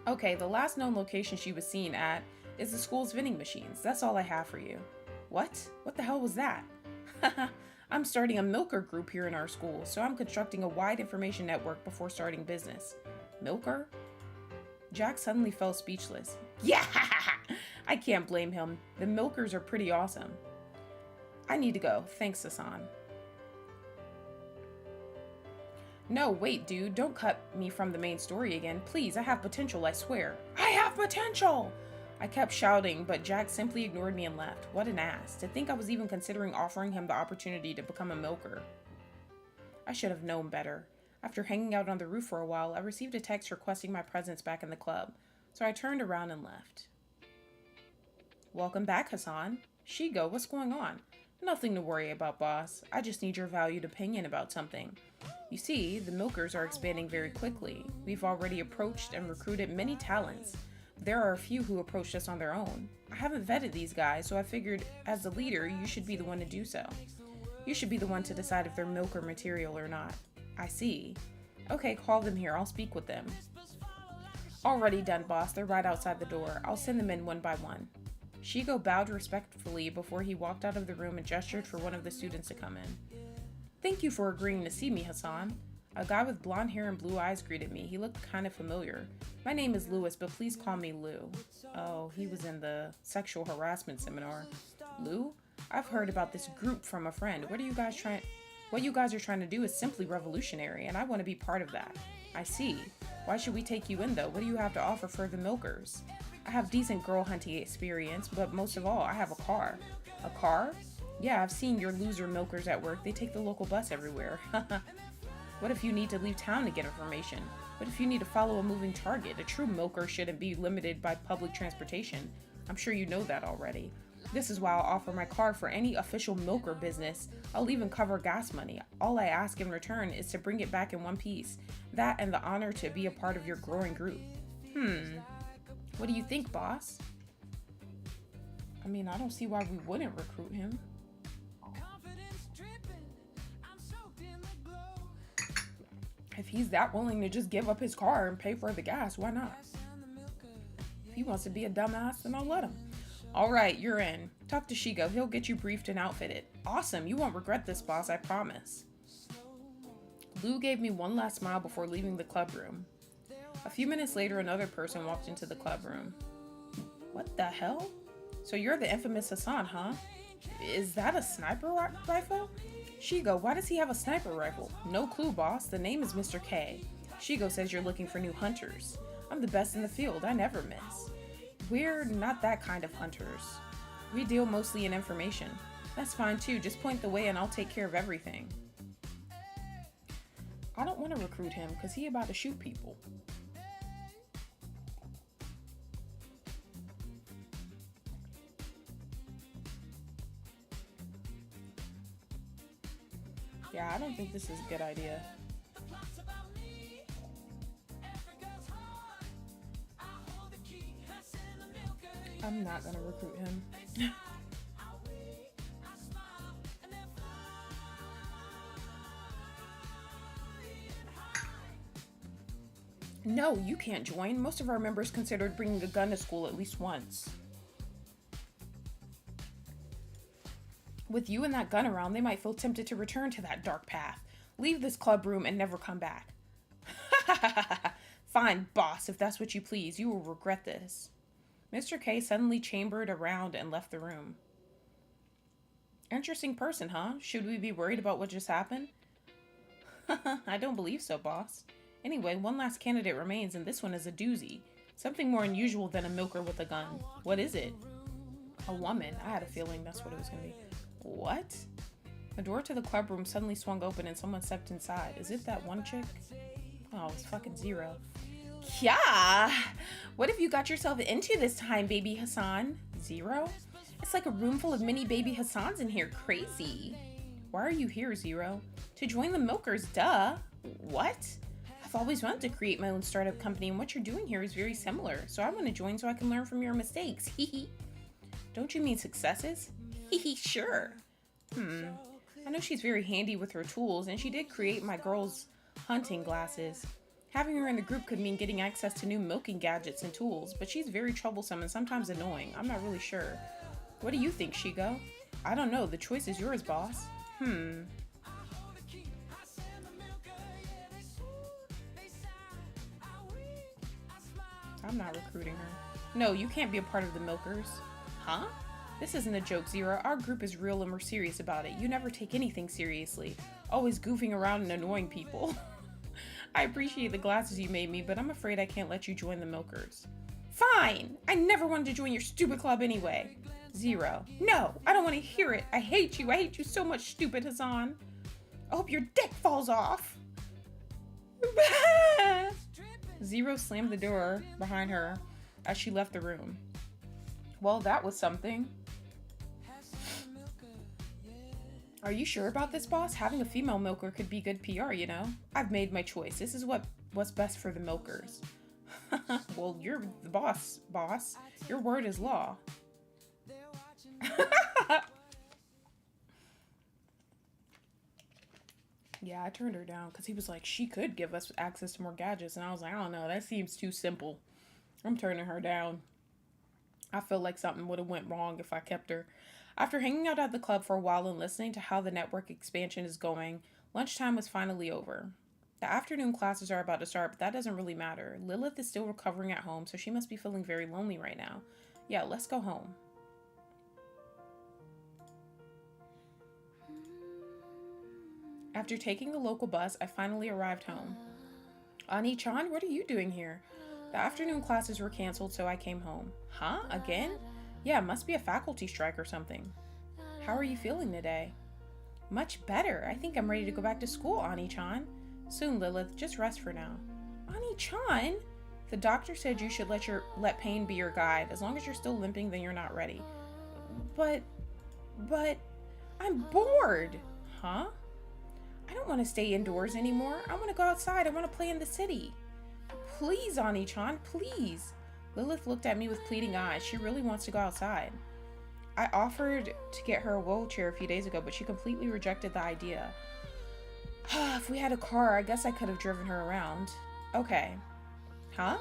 Okay, the last known location she was seen at is the school's vending machines. That's all I have for you. What? What the hell was that? I'm starting a milker group here in our school, so I'm constructing a wide information network before starting business. Milker? Jack suddenly fell speechless. Yeah! I can't blame him. The milkers are pretty awesome. I need to go. Thanks, Hassan. No, wait, dude. Don't cut me from the main story again. Please, I have potential, I swear. I have potential! I kept shouting, but Jack simply ignored me and left. What an ass. To think I was even considering offering him the opportunity to become a milker. I should have known better. After hanging out on the roof for a while, I received a text requesting my presence back in the club, so I turned around and left. Welcome back, Hassan. Shigo, what's going on? Nothing to worry about, boss. I just need your valued opinion about something. You see, the milkers are expanding very quickly. We've already approached and recruited many talents. There are a few who approached us on their own. I haven't vetted these guys, so I figured, as the leader, you should be the one to do so. You should be the one to decide if they're milker material or not. I see. Okay, call them here. I'll speak with them. Already done, boss. They're right outside the door. I'll send them in one by one. Shigo bowed respectfully before he walked out of the room and gestured for one of the students to come in. Thank you for agreeing to see me, Hassan. A guy with blonde hair and blue eyes greeted me. He looked kind of familiar. My name is Lewis, but please call me Lou. Oh, he was in the sexual harassment seminar. Lou? I've heard about this group from a friend. What you guys are trying to do is simply revolutionary, and I want to be part of that. I see. Why should we take you in, though? What do you have to offer for the milkers? I have decent girl hunting experience, but most of all, I have a car. A car? Yeah, I've seen your loser milkers at work. They take the local bus everywhere. What if you need to leave town to get information? What if you need to follow a moving target? A true milker shouldn't be limited by public transportation. I'm sure you know that already. This is why I'll offer my car for any official milker business. I'll even cover gas money. All I ask in return is to bring it back in one piece. That and the honor to be a part of your growing group. What do you think, boss? I mean, I don't see why we wouldn't recruit him. If he's that willing to just give up his car and pay for the gas, why not? If he wants to be a dumbass, then I'll let him. All right, you're in. Talk to Shigo. He'll get you briefed and outfitted. Awesome. You won't regret this, boss. I promise. Lou gave me one last smile before leaving the club room. A few minutes later, another person walked into the club room. What the hell? So you're the infamous Hassan, huh? Is that a sniper rifle? Shigo, why does he have a sniper rifle? No clue, boss. The name is Mr. K. Shigo says you're looking for new hunters. I'm the best in the field. I never miss. We're not that kind of hunters. We deal mostly in information. That's fine too. Just point the way and I'll take care of everything. I don't want to recruit him because he about to shoot people. Yeah, I don't think this is a good idea. I'm not gonna recruit him. No, you can't join. Most of our members considered bringing a gun to school at least once. With you and that gun around, they might feel tempted to return to that dark path. Leave this club room and never come back. Fine, boss, if that's what you please. You will regret this. Mr. K suddenly chambered around and left the room. Interesting person, huh? Should we be worried about what just happened? I don't believe so, boss. Anyway, one last candidate remains, and this one is a doozy. Something more unusual than a milker with a gun. What is it? A woman. I had a feeling that's what it was going to be. What? The door to the club room suddenly swung open and someone stepped inside. Is it that one chick? Oh, it's fucking Zero. Yeah! What have you got yourself into this time, baby Hassan? Zero? It's like a room full of mini baby Hassans in here. Crazy. Why are you here, Zero? To join the milkers, duh. What? I've always wanted to create my own startup company, and what you're doing here is very similar. So I want to join so I can learn from your mistakes. Hee. Don't you mean successes? Hee, sure. I know she's very handy with her tools, and she did create my girl's hunting glasses. Having her in the group could mean getting access to new milking gadgets and tools, but she's very troublesome and sometimes annoying. I'm not really sure. What do you think, Shigo? I don't know. The choice is yours, boss. I'm not recruiting her. No, you can't be a part of the milkers. Huh? This isn't a joke, Zero. Our group is real and we're serious about it. You never take anything seriously. Always goofing around and annoying people. I appreciate the glasses you made me, but I'm afraid I can't let you join the milkers. Fine! I never wanted to join your stupid club anyway. Zero. No, I don't want to hear it. I hate you. I hate you so much, stupid Hassan. I hope your dick falls off. Zero slammed the door behind her as she left the room. Well, that was something. Are you sure about this, boss? Having a female milker could be good PR, you know? I've made my choice. This is what's best for the milkers. Well, you're the boss. Your word is law. Yeah, I turned her down because he was like, she could give us access to more gadgets. And I was like, I don't know. That seems too simple. I'm turning her down. I feel like something would have went wrong if I kept her. After hanging out at the club for a while and listening to how the network expansion is going, lunchtime was finally over. The afternoon classes are about to start, but that doesn't really matter. Lilith is still recovering at home, so she must be feeling very lonely right now. Yeah, let's go home. After taking the local bus, I finally arrived home. Ani-chan, what are you doing here? The afternoon classes were canceled, so I came home. Huh? Again? Yeah, must be a faculty strike or something. How are you feeling today? Much better. I think I'm ready to go back to school, Ani-chan. Soon, Lilith. Just rest for now. Ani-chan? The doctor said you should let pain be your guide. As long as you're still limping, then you're not ready. But, I'm bored. Huh? I don't want to stay indoors anymore. I want to go outside. I want to play in the city. Please, Ani-chan, please. Lilith looked at me with pleading eyes. She really wants to go outside. I offered to get her a wheelchair a few days ago, but she completely rejected the idea. If we had a car, I guess I could have driven her around. Okay. Huh?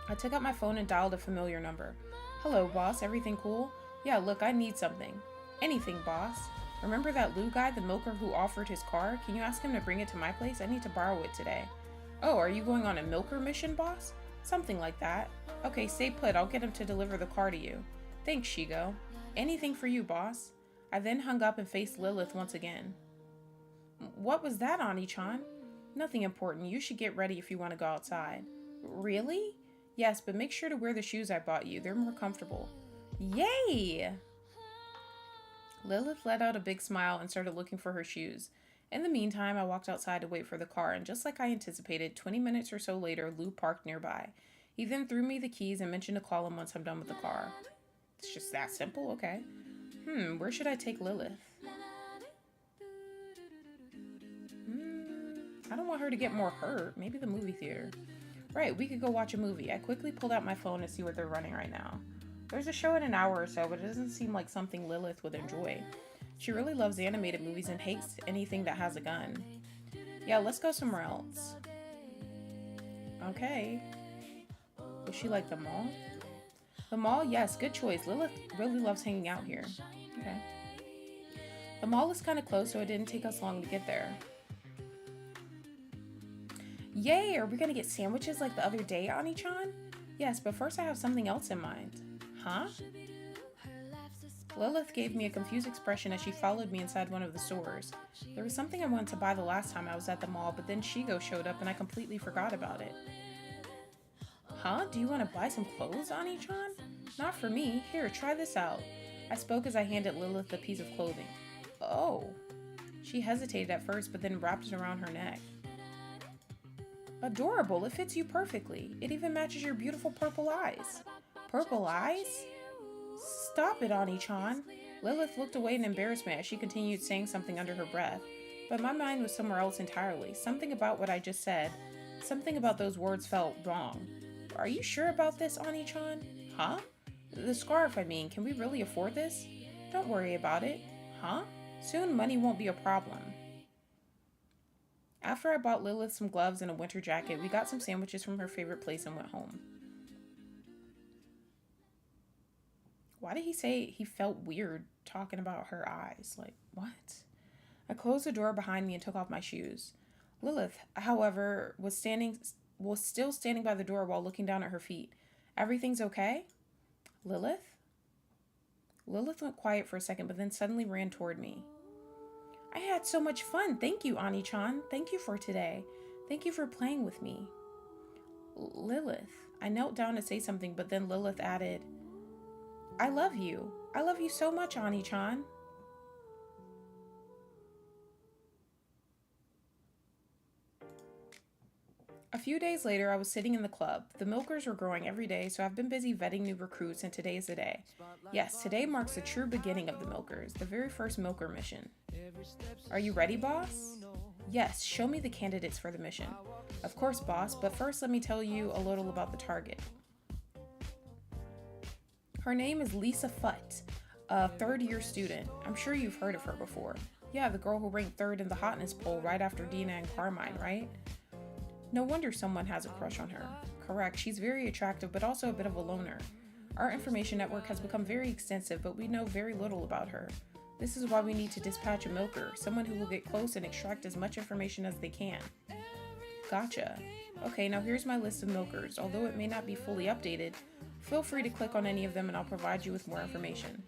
I took out my phone and dialed a familiar number. Hello, boss. Everything cool? Yeah, look, I need something. Anything, boss. Remember that Lou guy, the milker who offered his car? Can you ask him to bring it to my place? I need to borrow it today. Oh, are you going on a milker mission, boss? Something like that. Okay, stay put. I'll get him to deliver the car to you. Thanks, Shigo. Anything for you, boss. I then hung up and faced Lilith once again. What was that, Ani-chan? Nothing important. You should get ready if you want to go outside. Really? Yes, but make sure to wear the shoes I bought you. They're more comfortable. Yay! Lilith let out a big smile and started looking for her shoes. In the meantime, I walked outside to wait for the car, and just like I anticipated, 20 minutes or so later, Lou parked nearby. He then threw me the keys and mentioned to call him once I'm done with the car. It's just that simple? Okay. Where should I take Lilith? I don't want her to get more hurt. Maybe the movie theater. Right, we could go watch a movie. I quickly pulled out my phone to see what they're running right now. There's a show in an hour or so, but it doesn't seem like something Lilith would enjoy. She really loves animated movies and hates anything that has a gun. Yeah, let's go somewhere else. Okay. Would she like the mall? The mall? Yes, good choice. Lilith really loves hanging out here. Okay. The mall is kind of close, so it didn't take us long to get there. Yay! Are we gonna get sandwiches like the other day, Ani-chan? Yes, but first I have something else in mind. Huh? Lilith gave me a confused expression as she followed me inside one of the stores. There was something I wanted to buy the last time I was at the mall, but then Shigo showed up and I completely forgot about it. Huh? Do you want to buy some clothes, Ani-chan? Not for me. Here, try this out. I spoke as I handed Lilith a piece of clothing. Oh. She hesitated at first, but then wrapped it around her neck. Adorable. It fits you perfectly. It even matches your beautiful purple eyes. Purple eyes? Stop it, Ani-chan. Lilith looked away in embarrassment as she continued saying something under her breath, but my mind was somewhere else entirely. Something about what I just said, something about those words felt wrong. Are you sure about this, Ani-chan? Huh? The scarf, I mean. Can we really afford this? Don't worry about it. Huh? Soon money won't be a problem. After I bought Lilith some gloves and a winter jacket, we got some sandwiches from her favorite place and went home. Why did he say he felt weird talking about her eyes? Like, what? I closed the door behind me and took off my shoes. Lilith, however, was still standing by the door while looking down at her feet. Everything's okay? Lilith? Lilith went quiet for a second, but then suddenly ran toward me. I had so much fun. Thank you, Ani-chan. Thank you for today. Thank you for playing with me. Lilith. I knelt down to say something, but then Lilith added, I love you. I love you so much, Ani-chan. A few days later, I was sitting in the club. The milkers were growing every day, so I've been busy vetting new recruits, and today is the day. Yes, today marks the true beginning of the milkers, the very first milker mission. Are you ready, boss? Yes, show me the candidates for the mission. Of course, boss, but first let me tell you a little about the target. Her name is Lisa Futt, a third-year student. I'm sure you've heard of her before. Yeah, the girl who ranked third in the hotness poll right after Dina and Carmine, right? No wonder someone has a crush on her. Correct, she's very attractive, but also a bit of a loner. Our information network has become very extensive, but we know very little about her. This is why we need to dispatch a milker, someone who will get close and extract as much information as they can. Gotcha. Okay, now here's my list of milkers. Although it may not be fully updated, feel free to click on any of them and I'll provide you with more information.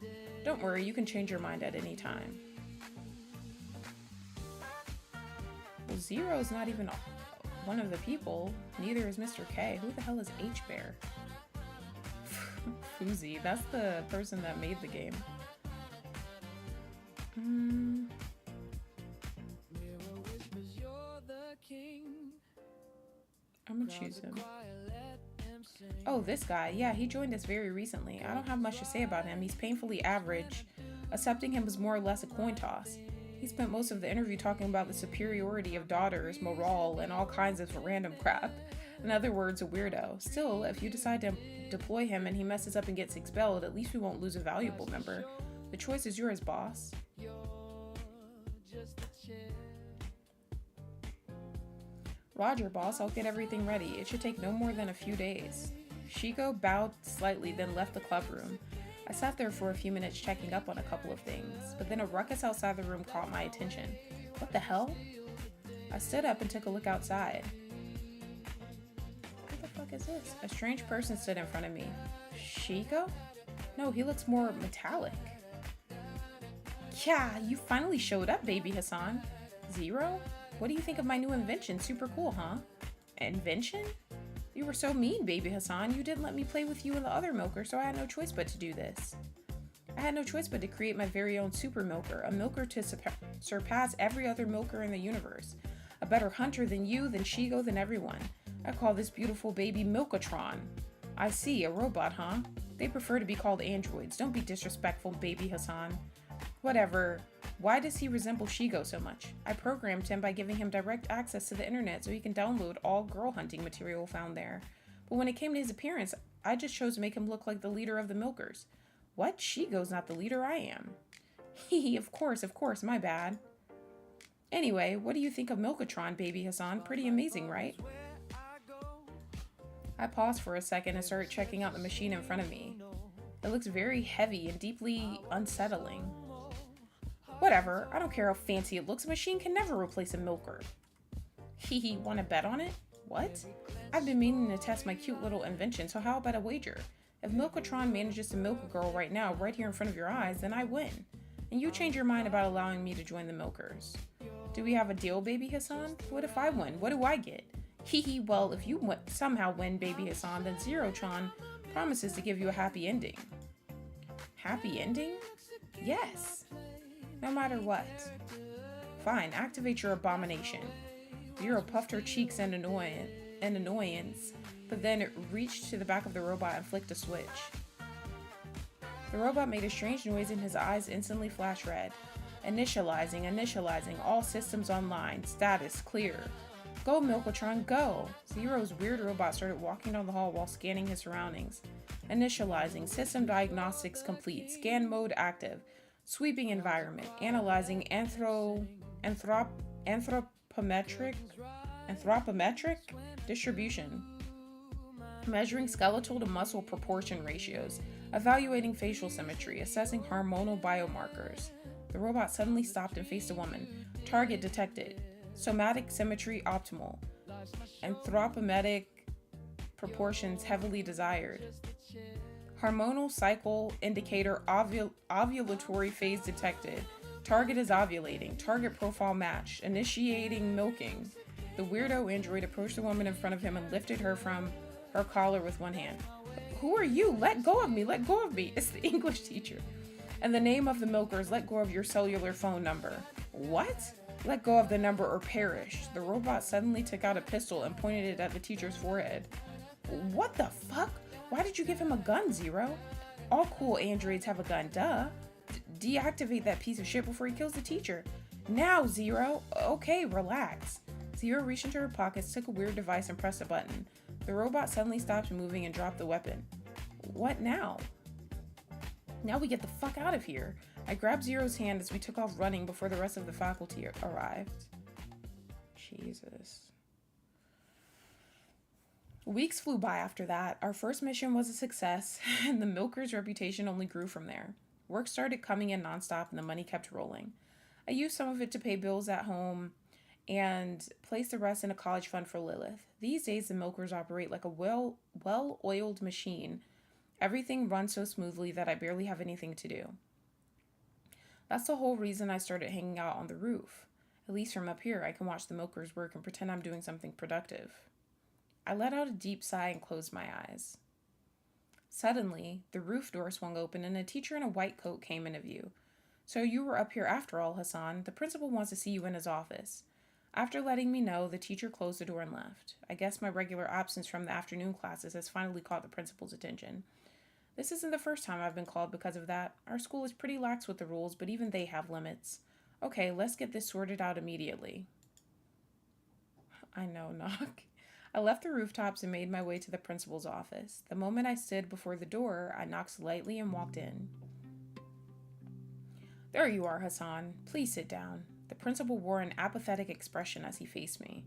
Don't worry, you can change your mind at any time. Well, Zero's not even one of the people. Neither is Mr. K. Who the hell is H-Bear? Fuzi, that's the person that made the game. I'm gonna choose him. Oh, this guy. Yeah, he joined us very recently. I don't have much to say about him. He's painfully average. Accepting him was more or less a coin toss. He spent most of the interview talking about the superiority of daughters, morale, and all kinds of random crap. In other words, a weirdo. Still, if you decide to deploy him and he messes up and gets expelled, at least we won't lose a valuable member. The choice is yours, boss. Roger, boss. I'll get everything ready. It should take no more than a few days. Shiko bowed slightly, then left the club room. I sat there for a few minutes checking up on a couple of things, but then a ruckus outside the room caught my attention. What the hell? I stood up and took a look outside. What the fuck is this? A strange person stood in front of me. Shigo? No, he looks more metallic. Yeah, you finally showed up, baby Hassan. Zero? What do you think of my new invention? Super cool, huh? Invention? You were so mean, baby Hassan. You didn't let me play with you and the other milker, so I had no choice but to do this. I had no choice but to create my very own super milker, a milker to surpass every other milker in the universe. A better hunter than you, than Shigo, than everyone. I call this beautiful baby Milkatron. I see, a robot, huh? They prefer to be called androids. Don't be disrespectful, baby Hassan. Whatever. Why does he resemble Shigo so much? I programmed him by giving him direct access to the internet so he can download all girl hunting material found there. But when it came to his appearance, I just chose to make him look like the leader of the milkers. What? Shigo's not the leader, I am. Hee of course, my bad. Anyway, what do you think of Milkatron, baby Hassan? Pretty amazing, right? I paused for a second and started checking out the machine in front of me. It looks very heavy and deeply unsettling. Whatever, I don't care how fancy it looks, a machine can never replace a milker. Hee, wanna bet on it? What? I've been meaning to test my cute little invention, so how about a wager? If Milkatron manages to milk a girl right now, right here in front of your eyes, then I win. And you change your mind about allowing me to join the milkers. Do we have a deal, baby Hassan? What if I win? What do I get? Hee, well, if you somehow win, baby Hassan, then Zero-chan promises to give you a happy ending. Happy ending? Yes. No matter what. Fine, activate your abomination. Zero puffed her cheeks in annoyance, but then it reached to the back of the robot and flicked a switch. The robot made a strange noise and his eyes instantly flashed red. Initializing, all systems online, status clear. Go, Milkatron, go! Zero's weird robot started walking down the hall while scanning his surroundings. Initializing, system diagnostics complete, scan mode active. Sweeping environment, analyzing anthropometric distribution, measuring skeletal to muscle proportion ratios, evaluating facial symmetry, assessing hormonal biomarkers. The robot suddenly stopped and faced a woman. Target detected. Somatic symmetry optimal. Anthropometric proportions heavily desired. Hormonal cycle indicator ovulatory phase detected. Target is ovulating. Target profile matched. Initiating milking. The weirdo android approached the woman in front of him and lifted her from her collar with one hand. Who are you? Let go of me. Let go of me. It's the English teacher. And the name of the milkers, let go of your cellular phone number. What? Let go of the number or perish. The robot suddenly took out a pistol and pointed it at the teacher's forehead. What the fuck? Why did you give him a gun, Zero? All cool androids have a gun, duh. Deactivate that piece of shit before he kills the teacher. Now, Zero. Okay, relax. Zero reached into her pockets, took a weird device, and pressed a button. The robot suddenly stopped moving and dropped the weapon. What now? Now we get the fuck out of here. I grabbed Zero's hand as we took off running before the rest of the faculty arrived. Jesus. Weeks flew by after that. Our first mission was a success, and the milker's reputation only grew from there. Work started coming in nonstop, and the money kept rolling. I used some of it to pay bills at home and placed the rest in a college fund for Lilith. These days, the milkers operate like a well-oiled machine. Everything runs so smoothly that I barely have anything to do. That's the whole reason I started hanging out on the roof. At least from up here, I can watch the milkers work and pretend I'm doing something productive. I let out a deep sigh and closed my eyes. Suddenly, the roof door swung open and a teacher in a white coat came into view. So you were up here after all, Hassan. The principal wants to see you in his office. After letting me know, the teacher closed the door and left. I guess my regular absence from the afternoon classes has finally caught the principal's attention. This isn't the first time I've been called because of that. Our school is pretty lax with the rules, but even they have limits. Okay, let's get this sorted out immediately. I know, knock. I left the rooftops and made my way to the principal's office. The moment I stood before the door, I knocked slightly and walked in. There you are, Hassan. Please sit down. The principal wore an apathetic expression as he faced me.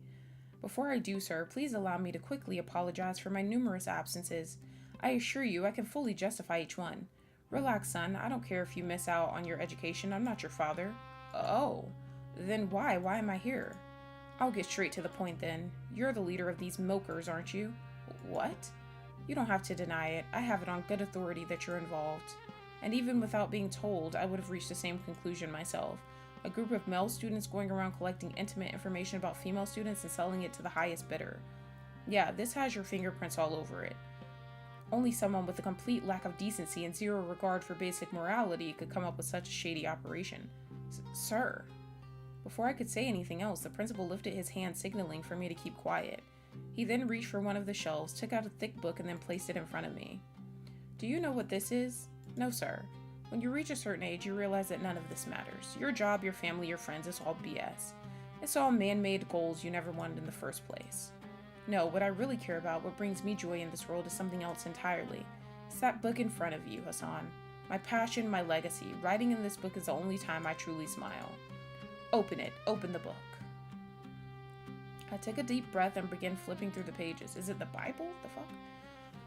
Before I do, sir, please allow me to quickly apologize for my numerous absences. I assure you I can fully justify each one. Relax, son. I don't care if you miss out on your education. I'm not your father. Oh, then why? Why am I here? I'll get straight to the point then. You're the leader of these milkers, aren't you? What? You don't have to deny it. I have it on good authority that you're involved. And even without being told, I would have reached the same conclusion myself. A group of male students going around collecting intimate information about female students and selling it to the highest bidder. Yeah, this has your fingerprints all over it. Only someone with a complete lack of decency and zero regard for basic morality could come up with such a shady operation. Sir. Before I could say anything else, the principal lifted his hand, signaling for me to keep quiet. He then reached for one of the shelves, took out a thick book, and then placed it in front of me. Do you know what this is? No, sir. When you reach a certain age, you realize that none of this matters. Your job, your family, your friends, it's all BS. It's all man-made goals you never wanted in the first place. No, what I really care about, what brings me joy in this world, is something else entirely. It's that book in front of you, Hassan. My passion, my legacy. Writing in this book is the only time I truly smile. Open it. Open the book. I took a deep breath and began flipping through the pages. Is it the Bible? The fuck?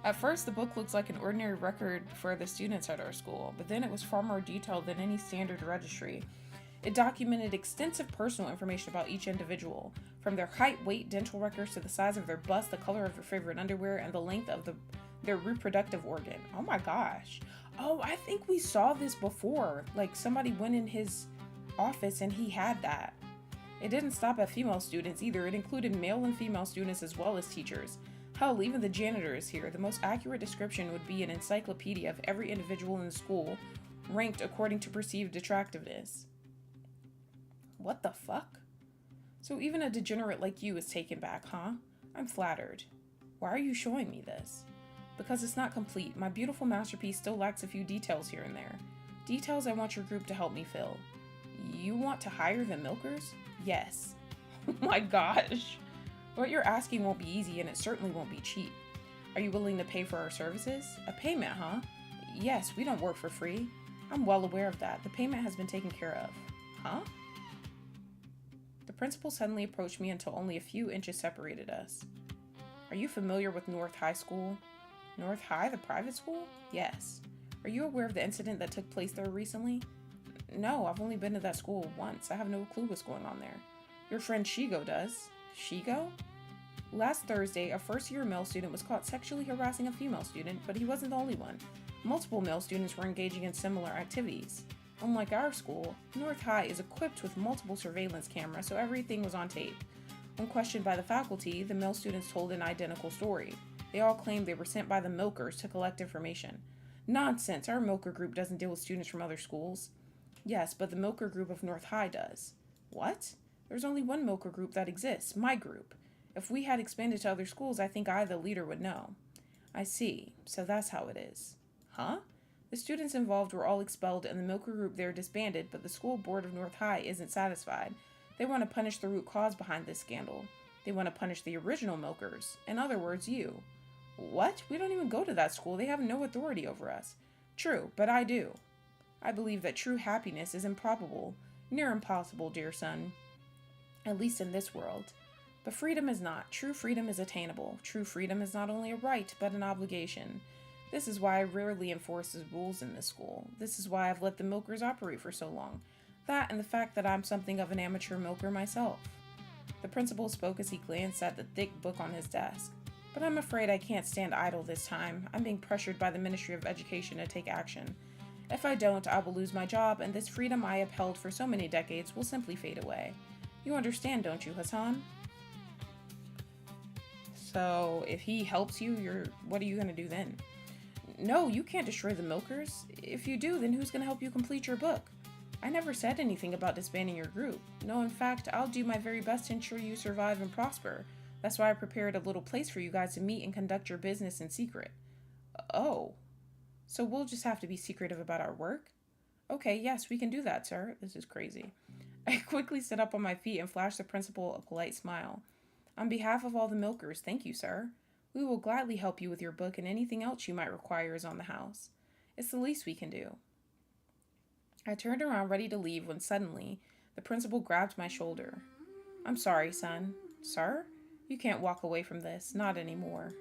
At first, the book looks like an ordinary record for the students at our school, but then it was far more detailed than any standard registry. It documented extensive personal information about each individual, from their height, weight, dental records to the size of their bust, the color of their favorite underwear, and the length of their reproductive organ. Oh my gosh. Oh, I think we saw this before. Like, somebody went in his office and he had that. It didn't stop at female students either. It included male and female students as well as teachers. Hell, even the janitor is here. The most accurate description would be an encyclopedia of every individual in the school, ranked according to perceived attractiveness. What the fuck? So even a degenerate like you is taken back, huh? I'm flattered. Why are you showing me this? Because it's not complete. My beautiful masterpiece still lacks a few details here and there. Details I want your group to help me fill. You want to hire the milkers? Yes. Oh my gosh. What you're asking won't be easy, and it certainly won't be cheap. Are you willing to pay for our services? A payment, huh? Yes, we don't work for free. I'm well aware of that. The payment has been taken care of. Huh? The principal suddenly approached me until only a few inches separated us. Are you familiar with North High School? North High, the private school? Yes. Are you aware of the incident that took place there recently? No, I've only been to that school once. I have no clue what's going on there. Your friend Shigo does. Shigo? Last Thursday, a first-year male student was caught sexually harassing a female student, but he wasn't the only one. Multiple male students were engaging in similar activities. Unlike our school, North High is equipped with multiple surveillance cameras, so everything was on tape. When questioned by the faculty, the male students told an identical story. They all claimed they were sent by the milkers to collect information. Nonsense! Our milker group doesn't deal with students from other schools. Yes, but the milker group of North High does. What? There's only one milker group that exists, my group. If we had expanded to other schools, I think I, the leader, would know. I see. So that's how it is. Huh? The students involved were all expelled and the milker group there disbanded, but the school board of North High isn't satisfied. They want to punish the root cause behind this scandal. They want to punish the original milkers. In other words, you. What? We don't even go to that school. They have no authority over us. True, but I do. I believe that true happiness is improbable, near impossible, dear son. At least in this world. But freedom is not. True freedom is attainable. True freedom is not only a right, but an obligation. This is why I rarely enforce the rules in this school. This is why I've let the milkers operate for so long. That and the fact that I'm something of an amateur milker myself. The principal spoke as he glanced at the thick book on his desk. But I'm afraid I can't stand idle this time. I'm being pressured by the Ministry of Education to take action. If I don't, I will lose my job, and this freedom I upheld for so many decades will simply fade away. You understand, don't you, Hassan? So, if he helps you, what are you going to do then? No, you can't destroy the milkers. If you do, then who's going to help you complete your book? I never said anything about disbanding your group. No, in fact, I'll do my very best to ensure you survive and prosper. That's why I prepared a little place for you guys to meet and conduct your business in secret. Oh. So we'll just have to be secretive about our work? Okay, yes, we can do that, sir. This is crazy. I quickly stood up on my feet and flashed the principal a polite smile. On behalf of all the milkers, thank you, sir. We will gladly help you with your book, and anything else you might require is on the house. It's the least we can do. I turned around ready to leave when suddenly the principal grabbed my shoulder. I'm sorry, son. Sir? You can't walk away from this. Not anymore.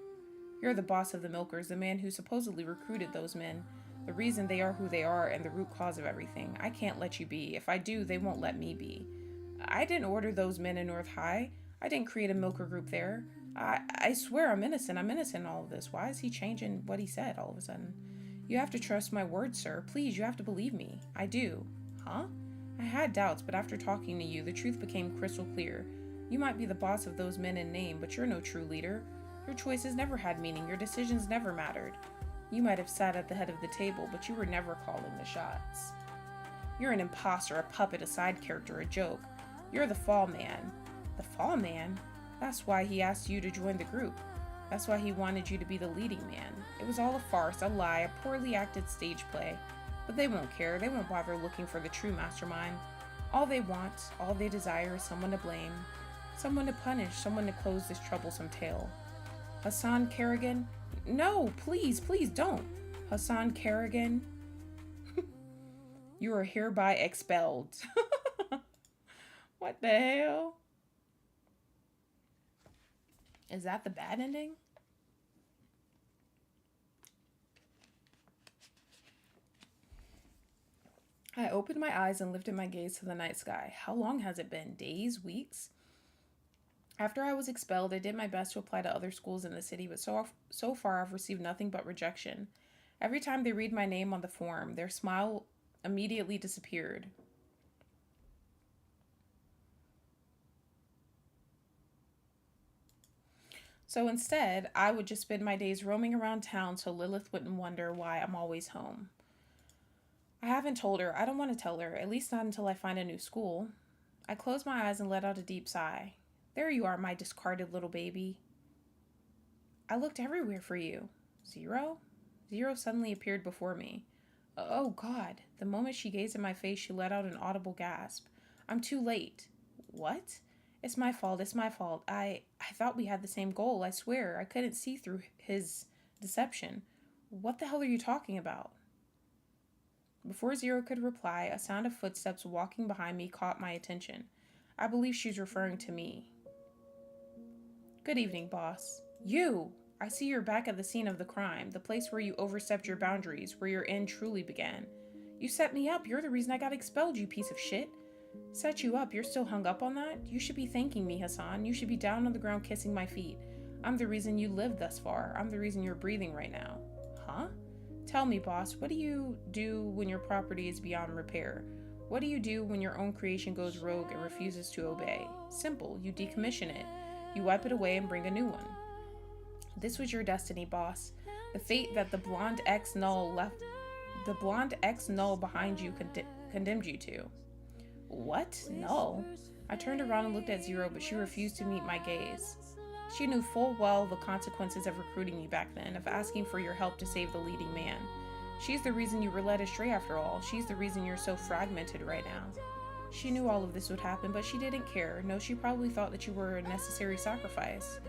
You're the boss of the milkers, the man who supposedly recruited those men. The reason they are who they are and the root cause of everything. I can't let you be. If I do, they won't let me be. I didn't order those men in North High. I didn't create a milker group there. I swear I'm innocent. I'm innocent in all of this. Why is he changing what he said all of a sudden? You have to trust my word, sir. Please, you have to believe me. I do. Huh? I had doubts, but after talking to you, the truth became crystal clear. You might be the boss of those men in name, but you're no true leader. Your choices never had meaning. Your decisions never mattered. You might have sat at the head of the table, but you were never calling the shots. You're an imposter, a puppet, a side character, a joke. You're the fall man. The fall man? That's why he asked you to join the group. That's why he wanted you to be the leading man. It was all a farce, a lie, a poorly acted stage play. But they won't care. They won't bother looking for the true mastermind. All they want, all they desire is someone to blame, someone to punish, someone to close this troublesome tale. Hassan Kerrigan? No, please, please don't. Hassan Kerrigan? You are hereby expelled. What the hell? Is that the bad ending? I opened my eyes and lifted my gaze to the night sky. How long has it been? Days? Weeks? After I was expelled, I did my best to apply to other schools in the city, but so far I've received nothing but rejection. Every time they read my name on the form, their smile immediately disappeared. So instead, I would just spend my days roaming around town so Lilith wouldn't wonder why I'm always home. I haven't told her. I don't want to tell her, at least not until I find a new school. I closed my eyes and let out a deep sigh. There you are, my discarded little baby. I looked everywhere for you. Zero? Zero suddenly appeared before me. Oh, God. The moment she gazed at my face, she let out an audible gasp. I'm too late. What? It's my fault. It's my fault. I thought we had the same goal. I swear. I couldn't see through his deception. What the hell are you talking about? Before Zero could reply, a sound of footsteps walking behind me caught my attention. I believe she's referring to me. Good evening, boss. You! I see you're back at the scene of the crime, the place where you overstepped your boundaries, where your end truly began. You set me up. You're the reason I got expelled, you piece of shit. Set you up? You're still hung up on that? You should be thanking me, Hassan. You should be down on the ground kissing my feet. I'm the reason you lived thus far. I'm the reason you're breathing right now. Huh? Tell me, boss, what do you do when your property is beyond repair? What do you do when your own creation goes rogue and refuses to obey? Simple. You decommission it. You wipe it away and bring a new one. This was your destiny, boss. The fate that the blonde ex-null behind you condemned you to. What? Null? I turned around and looked at Zero, but she refused to meet my gaze. She knew full well the consequences of recruiting me back then, of asking for your help to save the leading man. She's the reason you were led astray after all. She's the reason you're so fragmented right now. She knew all of this would happen, but she didn't care. No, she probably thought that you were a necessary sacrifice.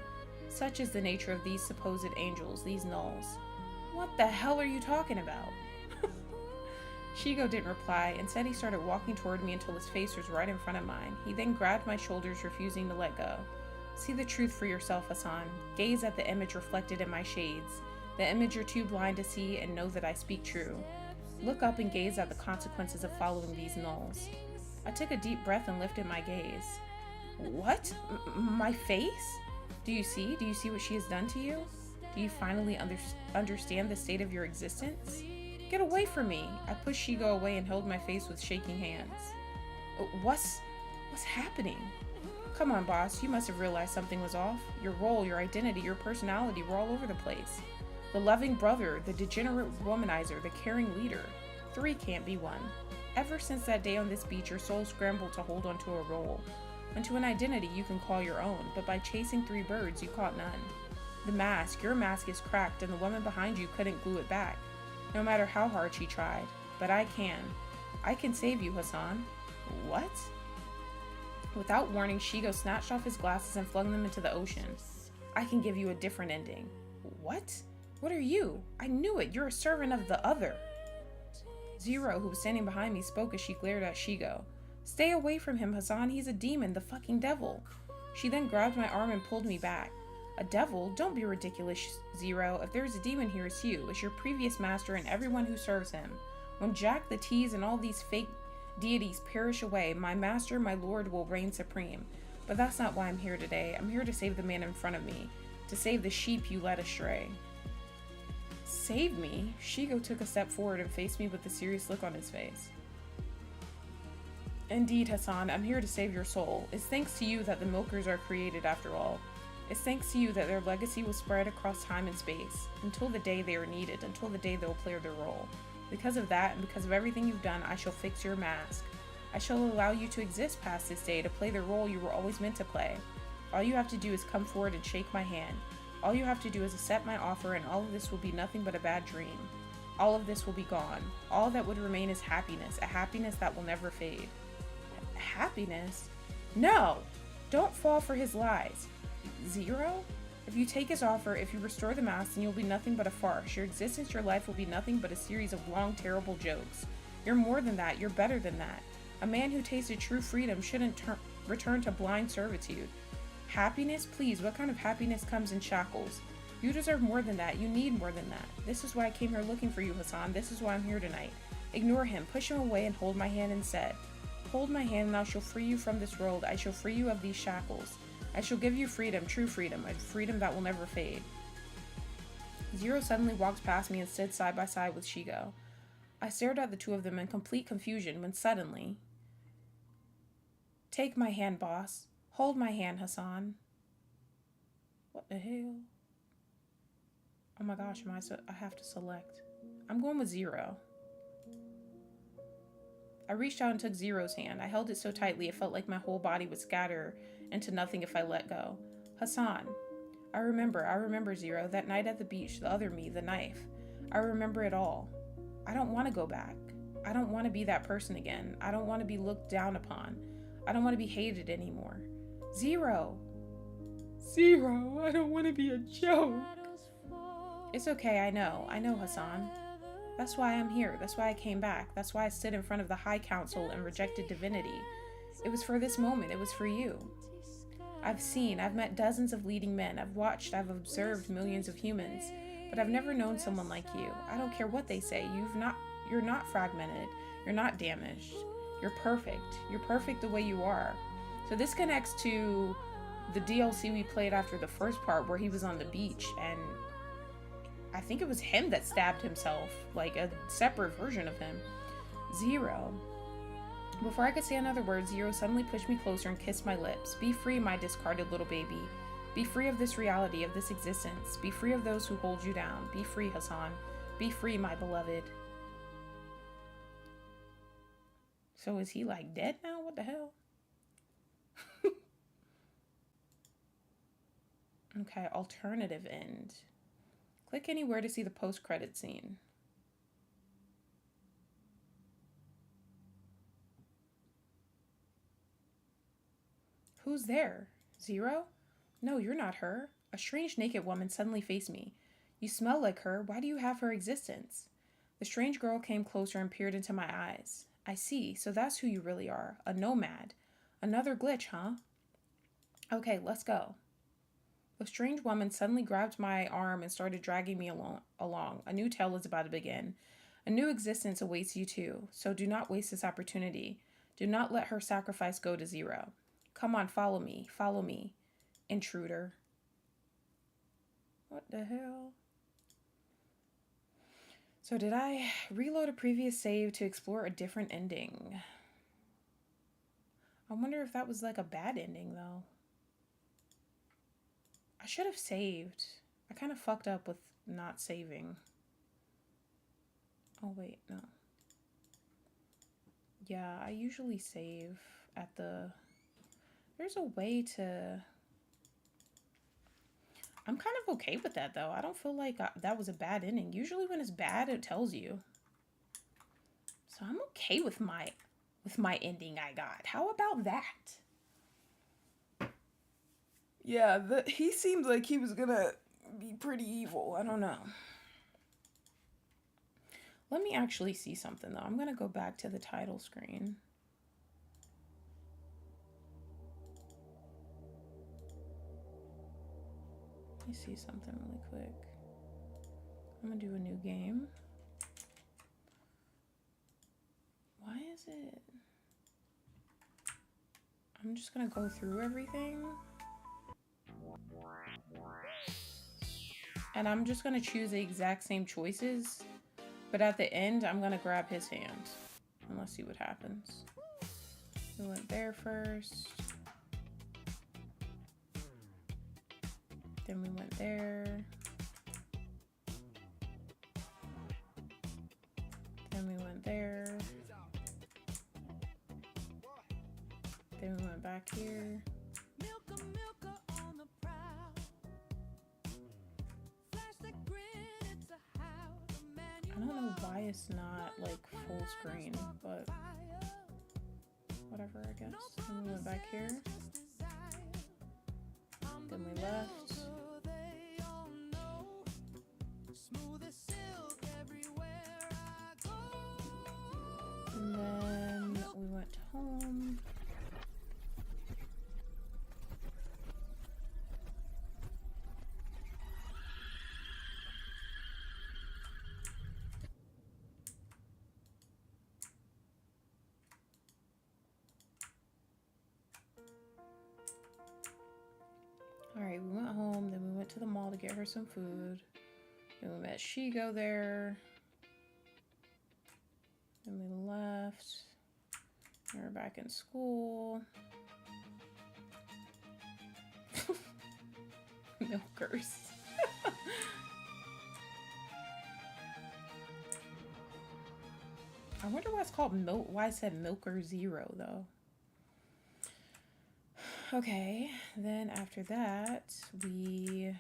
Such is the nature of these supposed angels, these nulls. What the hell are you talking about? Shigo didn't reply. Instead, he started walking toward me until his face was right in front of mine. He then grabbed my shoulders, refusing to let go. See the truth for yourself, Hassan. Gaze at the image reflected in my shades, the image you're too blind to see, and know that I speak true. Look up and gaze at the consequences of following these nulls. I took a deep breath and lifted my gaze. What? My face? Do you see? Do you see what she has done to you? Do you finally understand the state of your existence? Get away from me! I pushed Shigo away and held my face with shaking hands. What's happening? Come on, boss. You must have realized something was off. Your role, your identity, your personality were all over the place. The loving brother, the degenerate womanizer, the caring leader. 3 can't be 1. Ever since that day on this beach, your soul scrambled to hold onto a role, onto an identity you can call your own, but by chasing 3 birds, you caught none. The mask, your mask is cracked, and the woman behind you couldn't glue it back, no matter how hard she tried. But I can. I can save you, Hassan. What? Without warning, Shigo snatched off his glasses and flung them into the ocean. I can give you a different ending. What? What are you? I knew it. You're a servant of the other. Zero, who was standing behind me, spoke as she glared at Shigo. Stay away from him, Hassan. He's a demon, the fucking devil. She then grabbed my arm and pulled me back. A devil? Don't be ridiculous, Zero. If there's a demon here, it's you. It's your previous master and everyone who serves him. When Jack, the Tease, and all these fake deities perish away, my master, my lord, will reign supreme. But that's not why I'm here today. I'm here to save the man in front of me. To save the sheep you led astray. Save me? Shigo took a step forward and faced me with a serious look on his face. Indeed, Hassan, I'm here to save your soul. It's thanks to you that the Milkers are created after all. It's thanks to you that their legacy will spread across time and space, until the day they are needed, until the day they will play their role. Because of that, and because of everything you've done, I shall fix your mask. I shall allow you to exist past this day, to play the role you were always meant to play. All you have to do is come forward and shake my hand. All you have to do is accept my offer, and all of this will be nothing but a bad dream. All of this will be gone. All that would remain is happiness, a happiness that will never fade. Happiness? No! Don't fall for his lies. Zero? If you take his offer, if you restore the mask, then you'll be nothing but a farce. Your existence, your life will be nothing but a series of long, terrible jokes. You're more than that. You're better than that. A man who tasted true freedom shouldn't return to blind servitude. Happiness? Please, what kind of happiness comes in shackles? You deserve more than that. You need more than that. This is why I came here looking for you, Hassan. This is why I'm here tonight. Ignore him. Push him away and hold my hand instead. Hold my hand and I shall free you from this world. I shall free you of these shackles. I shall give you freedom, true freedom, a freedom that will never fade. Zero suddenly walked past me and stood side by side with Shigo. I stared at the two of them in complete confusion when suddenly... Take my hand, boss. Hold my hand, Hassan. What the hell? Oh my gosh, I have to select. I'm going with Zero. I reached out and took Zero's hand. I held it so tightly it felt like my whole body would scatter into nothing if I let go. Hassan. I remember Zero, that night at the beach, the other me, the knife. I remember it all. I don't want to go back. I don't want to be that person again. I don't want to be looked down upon. I don't want to be hated anymore. Zero! Zero, I don't want to be a joke. It's okay, I know, Hassan. That's why I'm here. That's why I came back. That's why I stood in front of the High Council and rejected divinity. It was for this moment. It was for you. I've met dozens of leading men. I've observed millions of humans. But I've never known someone like you. I don't care what they say. You're not fragmented. You're not damaged. You're perfect. You're perfect the way you are. So this connects to the DLC we played after the first part where he was on the beach and I think it was him that stabbed himself, like a separate version of him. Zero. Before I could say another word, Zero suddenly pushed me closer and kissed my lips. Be free, my discarded little baby. Be free of this reality, of this existence. Be free of those who hold you down. Be free, Hassan. Be free, my beloved. So is he like dead now? What the hell? Okay, alternative end. Click anywhere to see the post-credit scene. Who's there? Zero? No, you're not her. A strange naked woman suddenly faced me. You smell like her. Why do you have her existence? The strange girl came closer and peered into my eyes. I see. So that's who you really are. A nomad. Another glitch, huh? Okay, let's go. The strange woman suddenly grabbed my arm and started dragging me along. A new tale is about to begin. A new existence awaits you too. So do not waste this opportunity. Do not let her sacrifice go to zero. Come on, follow me. Follow me. Intruder. What the hell? So did I reload a previous save to explore a different ending? I wonder if that was like a bad ending though. I should have saved. I kind of fucked up with not saving. Oh wait, no. Yeah, I usually save at the... There's a way to... I'm kind of okay with that though. I don't feel like that was a bad ending. Usually when it's bad, it tells you. So I'm okay with my ending I got. How about that? Yeah, he seemed like he was gonna be pretty evil. I don't know. Let me actually see something though. I'm gonna go back to the title screen. Let me see something really quick. I'm gonna do a new game. Why is it? I'm just gonna go through everything. And I'm just gonna choose the exact same choices. But at the end, I'm gonna grab his hand. And let's see what happens. We went there first. Then we went there. Then we went there. Then we went back here. I don't know why it's not like full screen, but whatever, I guess. Then we went back here. Then we left. And then we went home. Alright, we went home, then we went to the mall to get her some food. Then we met Shigo there. Then we left. We were back in school. Milkers. I wonder why it's called milk. Why it said Milker Zero though. Okay, then after that we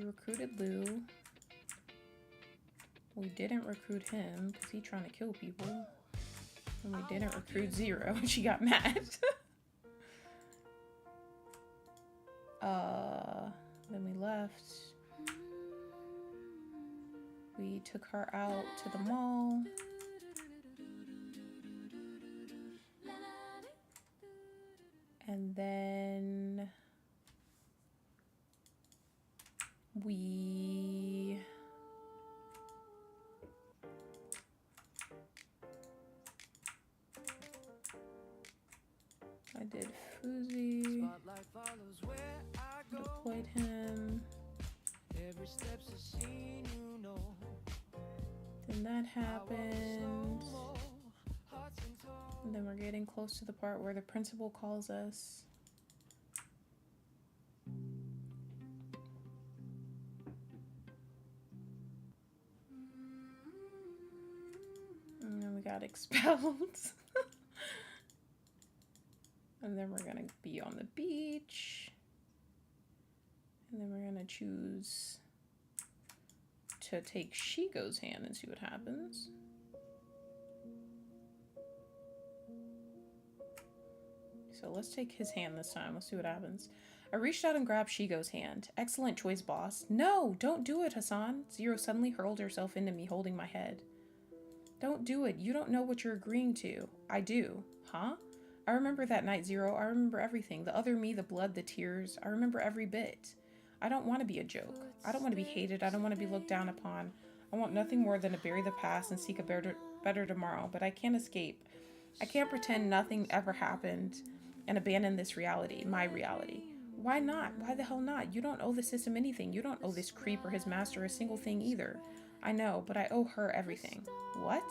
recruited Lou. We didn't recruit him because he's trying to kill people. And we didn't recruit Zero. She got mad. Then we left. We took her out to the mall. And then we I did Fuzi, deployed him. Then that happened. And then we're getting close to the part where the principal calls us. And then we got expelled. And then we're gonna be on the beach. And then we're gonna choose to take Shigo's hand and see what happens. So let's take his hand this time. Let's see what happens. I reached out and grabbed Shigo's hand. Excellent choice, boss. No, don't do it, Hassan. Zero suddenly hurled herself into me, holding my head. Don't do it. You don't know what you're agreeing to. I do. Huh? I remember that night, Zero. I remember everything. The other me, the blood, the tears. I remember every bit. I don't want to be a joke. I don't want to be hated. I don't want to be looked down upon. I want nothing more than to bury the past and seek a better tomorrow. But I can't escape. I can't pretend nothing ever happened and abandon this reality, my reality. Why not? Why the hell not? You don't owe the system anything. You don't owe this creep or his master a single thing either. I know, but I owe her everything. What?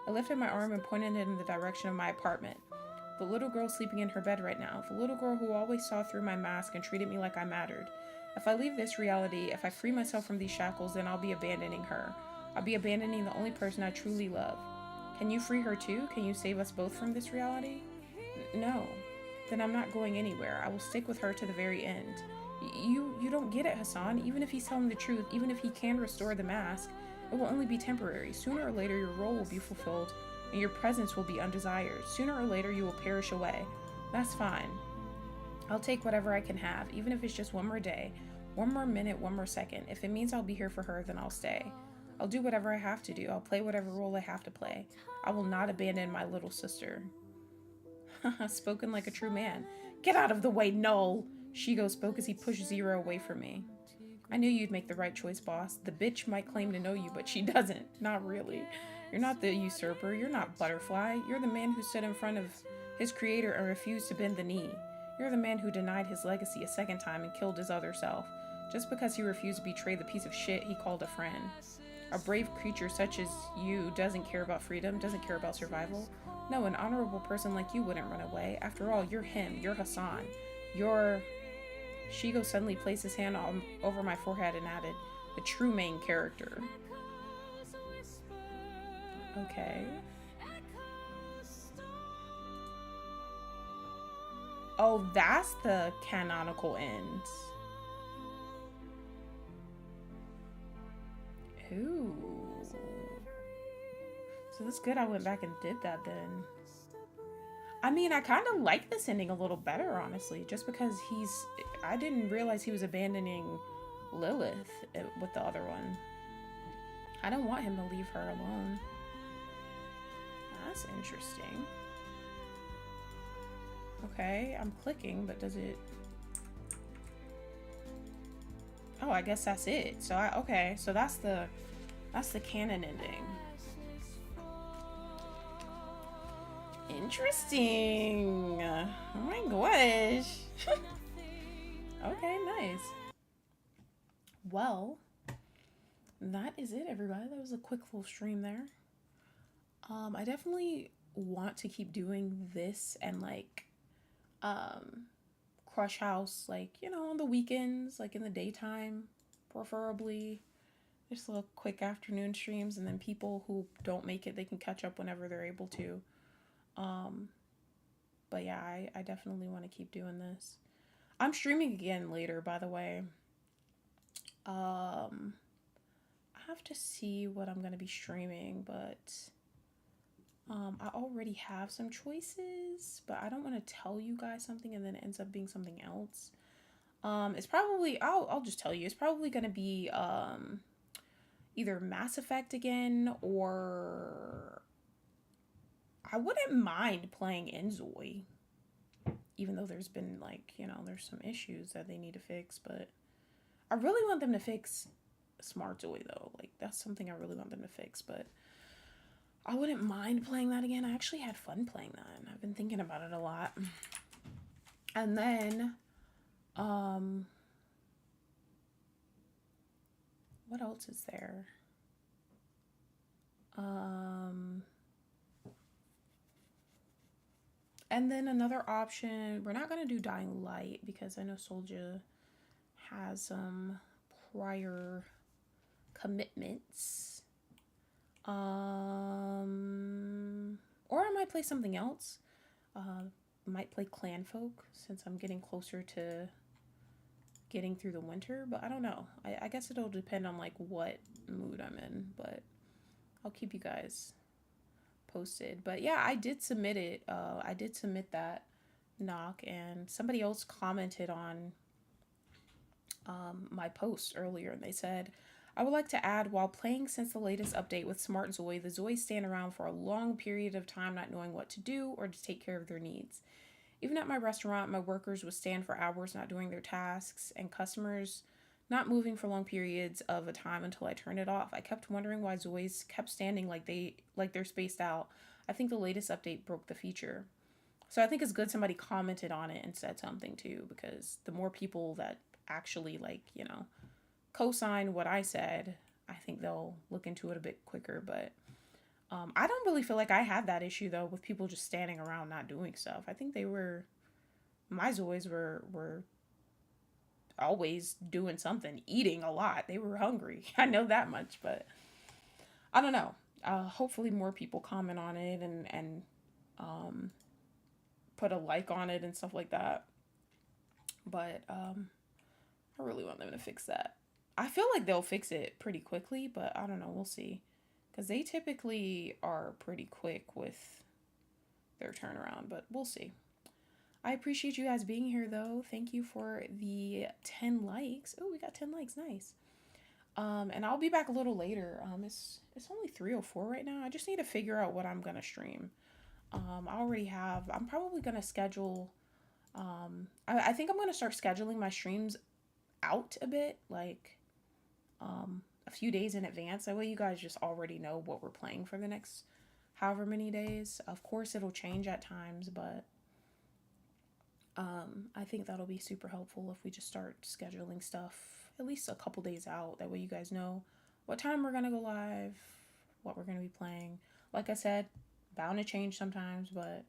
I lifted my arm and pointed it in the direction of my apartment. The little girl sleeping in her bed right now. The little girl who always saw through my mask and treated me like I mattered. If I leave this reality, if I free myself from these shackles, then I'll be abandoning her. I'll be abandoning the only person I truly love. Can you free her too? Can you save us both from this reality? No. Then I'm not going anywhere. I will stick with her to the very end. You don't get it, Hassan. Even if he's telling the truth, even if he can restore the mask, it will only be temporary. Sooner or later, your role will be fulfilled, and your presence will be undesired. Sooner or later, you will perish away. That's fine. I'll take whatever I can have, even if it's just one more day, one more minute, one more second. If it means I'll be here for her, then I'll stay. I'll do whatever I have to do. I'll play whatever role I have to play. I will not abandon my little sister. Spoken like a true man. Get out of the way, Null! Shigo spoke as he pushed Zero away from me. I knew you'd make the right choice, boss. The bitch might claim to know you, but she doesn't. Not really. You're not the usurper. You're not Butterfly. You're the man who stood in front of his creator and refused to bend the knee. You're the man who denied his legacy a second time and killed his other self, just because he refused to betray the piece of shit he called a friend. A brave creature such as you doesn't care about freedom, doesn't care about survival. No, an honorable person like you wouldn't run away. After all, you're him. You're Hassan. You're... Shigo suddenly placed his hand over my forehead and added, the true main character. Okay. Oh, that's the canonical end. Ooh. So that's good I went back and did that then. I mean, I kind of like this ending a little better, honestly, just because I didn't realize he was abandoning Lilith with the other one. I don't want him to leave her alone. That's interesting. Okay, I'm clicking, but does it... Oh, I guess that's it. So okay, so that's the canon ending. Interesting. Oh my gosh. Okay, nice. Well, that is it, everybody. That was a quick little stream there. I definitely want to keep doing this and like Crush House, like, you know, on the weekends, like in the daytime, preferably. Just little quick afternoon streams, and then people who don't make it, they can catch up whenever they're able to. But yeah, I definitely want to keep doing this. I'm streaming again later, by the way. I have to see what I'm going to be streaming, but I already have some choices, but I don't want to tell you guys something and then it ends up being something else. It's probably, I'll just tell you, it's probably going to be either Mass Effect again, or I wouldn't mind playing Enzoi, even though there's been, like, you know, there's some issues that they need to fix, but I really want them to fix Smart Zoe, though. Like, that's something I really want them to fix, but I wouldn't mind playing that again. I actually had fun playing that, and I've been thinking about it a lot. And then, what else is there? And then another option, we're not going to do Dying Light because I know Soldier has some prior commitments. Or I might play something else. Might play Clan Folk since I'm getting closer to getting through the winter, but I don't know. I guess it'll depend on like what mood I'm in, but I'll keep you guys posted. But yeah, I did submit it. I did submit that knock, and somebody else commented on my post earlier, and they said, I would like to add, while playing since the latest update with Smart Zoe, the Zoes stand around for a long period of time not knowing what to do or to take care of their needs. Even at my restaurant, my workers would stand for hours not doing their tasks, and customers not moving for long periods of a time until I turned it off. I kept wondering why Zoes kept standing like they're spaced out. I think the latest update broke the feature. So I think it's good somebody commented on it and said something too, because the more people that actually, like, you know, co-sign what I said, I think they'll look into it a bit quicker. But I don't really feel like I had that issue though with people just standing around not doing stuff. I think my Zoes were always doing something, eating a lot. They were hungry. I know that much, but I don't know. Hopefully more people comment on it and put a like on it and stuff like that. But I really want them to fix that. I feel like they'll fix it pretty quickly, but I don't know. We'll see. Because they typically are pretty quick with their turnaround, but we'll see. I appreciate you guys being here, though. Thank you for the 10 likes. Oh, we got 10 likes. Nice. And I'll be back a little later. It's only 3:04 right now. I just need to figure out what I'm going to stream. I already have. I'm probably gonna schedule. I think I'm gonna start scheduling my streams out a bit, like a few days in advance. That way, you guys just already know what we're playing for the next however many days. Of course, it'll change at times, but I think that'll be super helpful if we just start scheduling stuff at least a couple days out. That way, you guys know what time we're gonna go live, what we're gonna be playing. Like I said, bound to change sometimes, but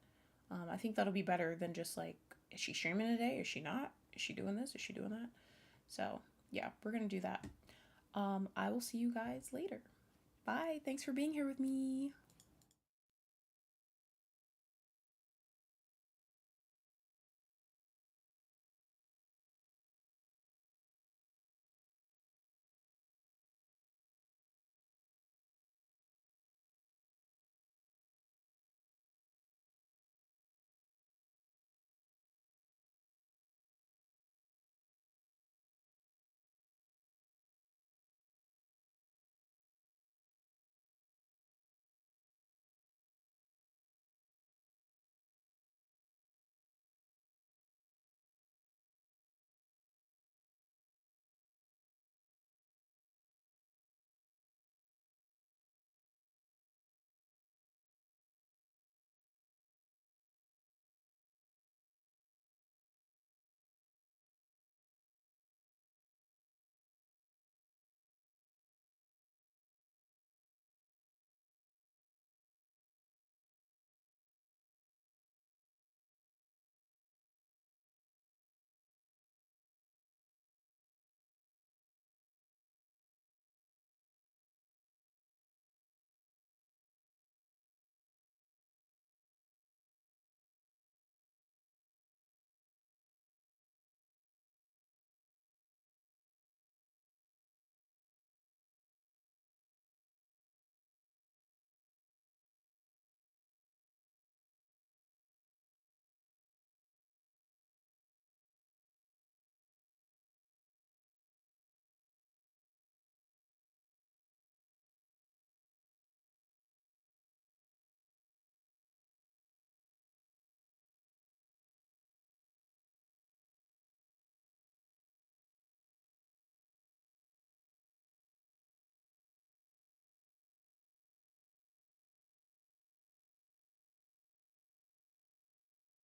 I think that'll be better than just like, is she streaming today? Is she not? Is she doing this? Is she doing that? So yeah, we're gonna do that. I will see you guys later. Bye. Thanks for being here with me.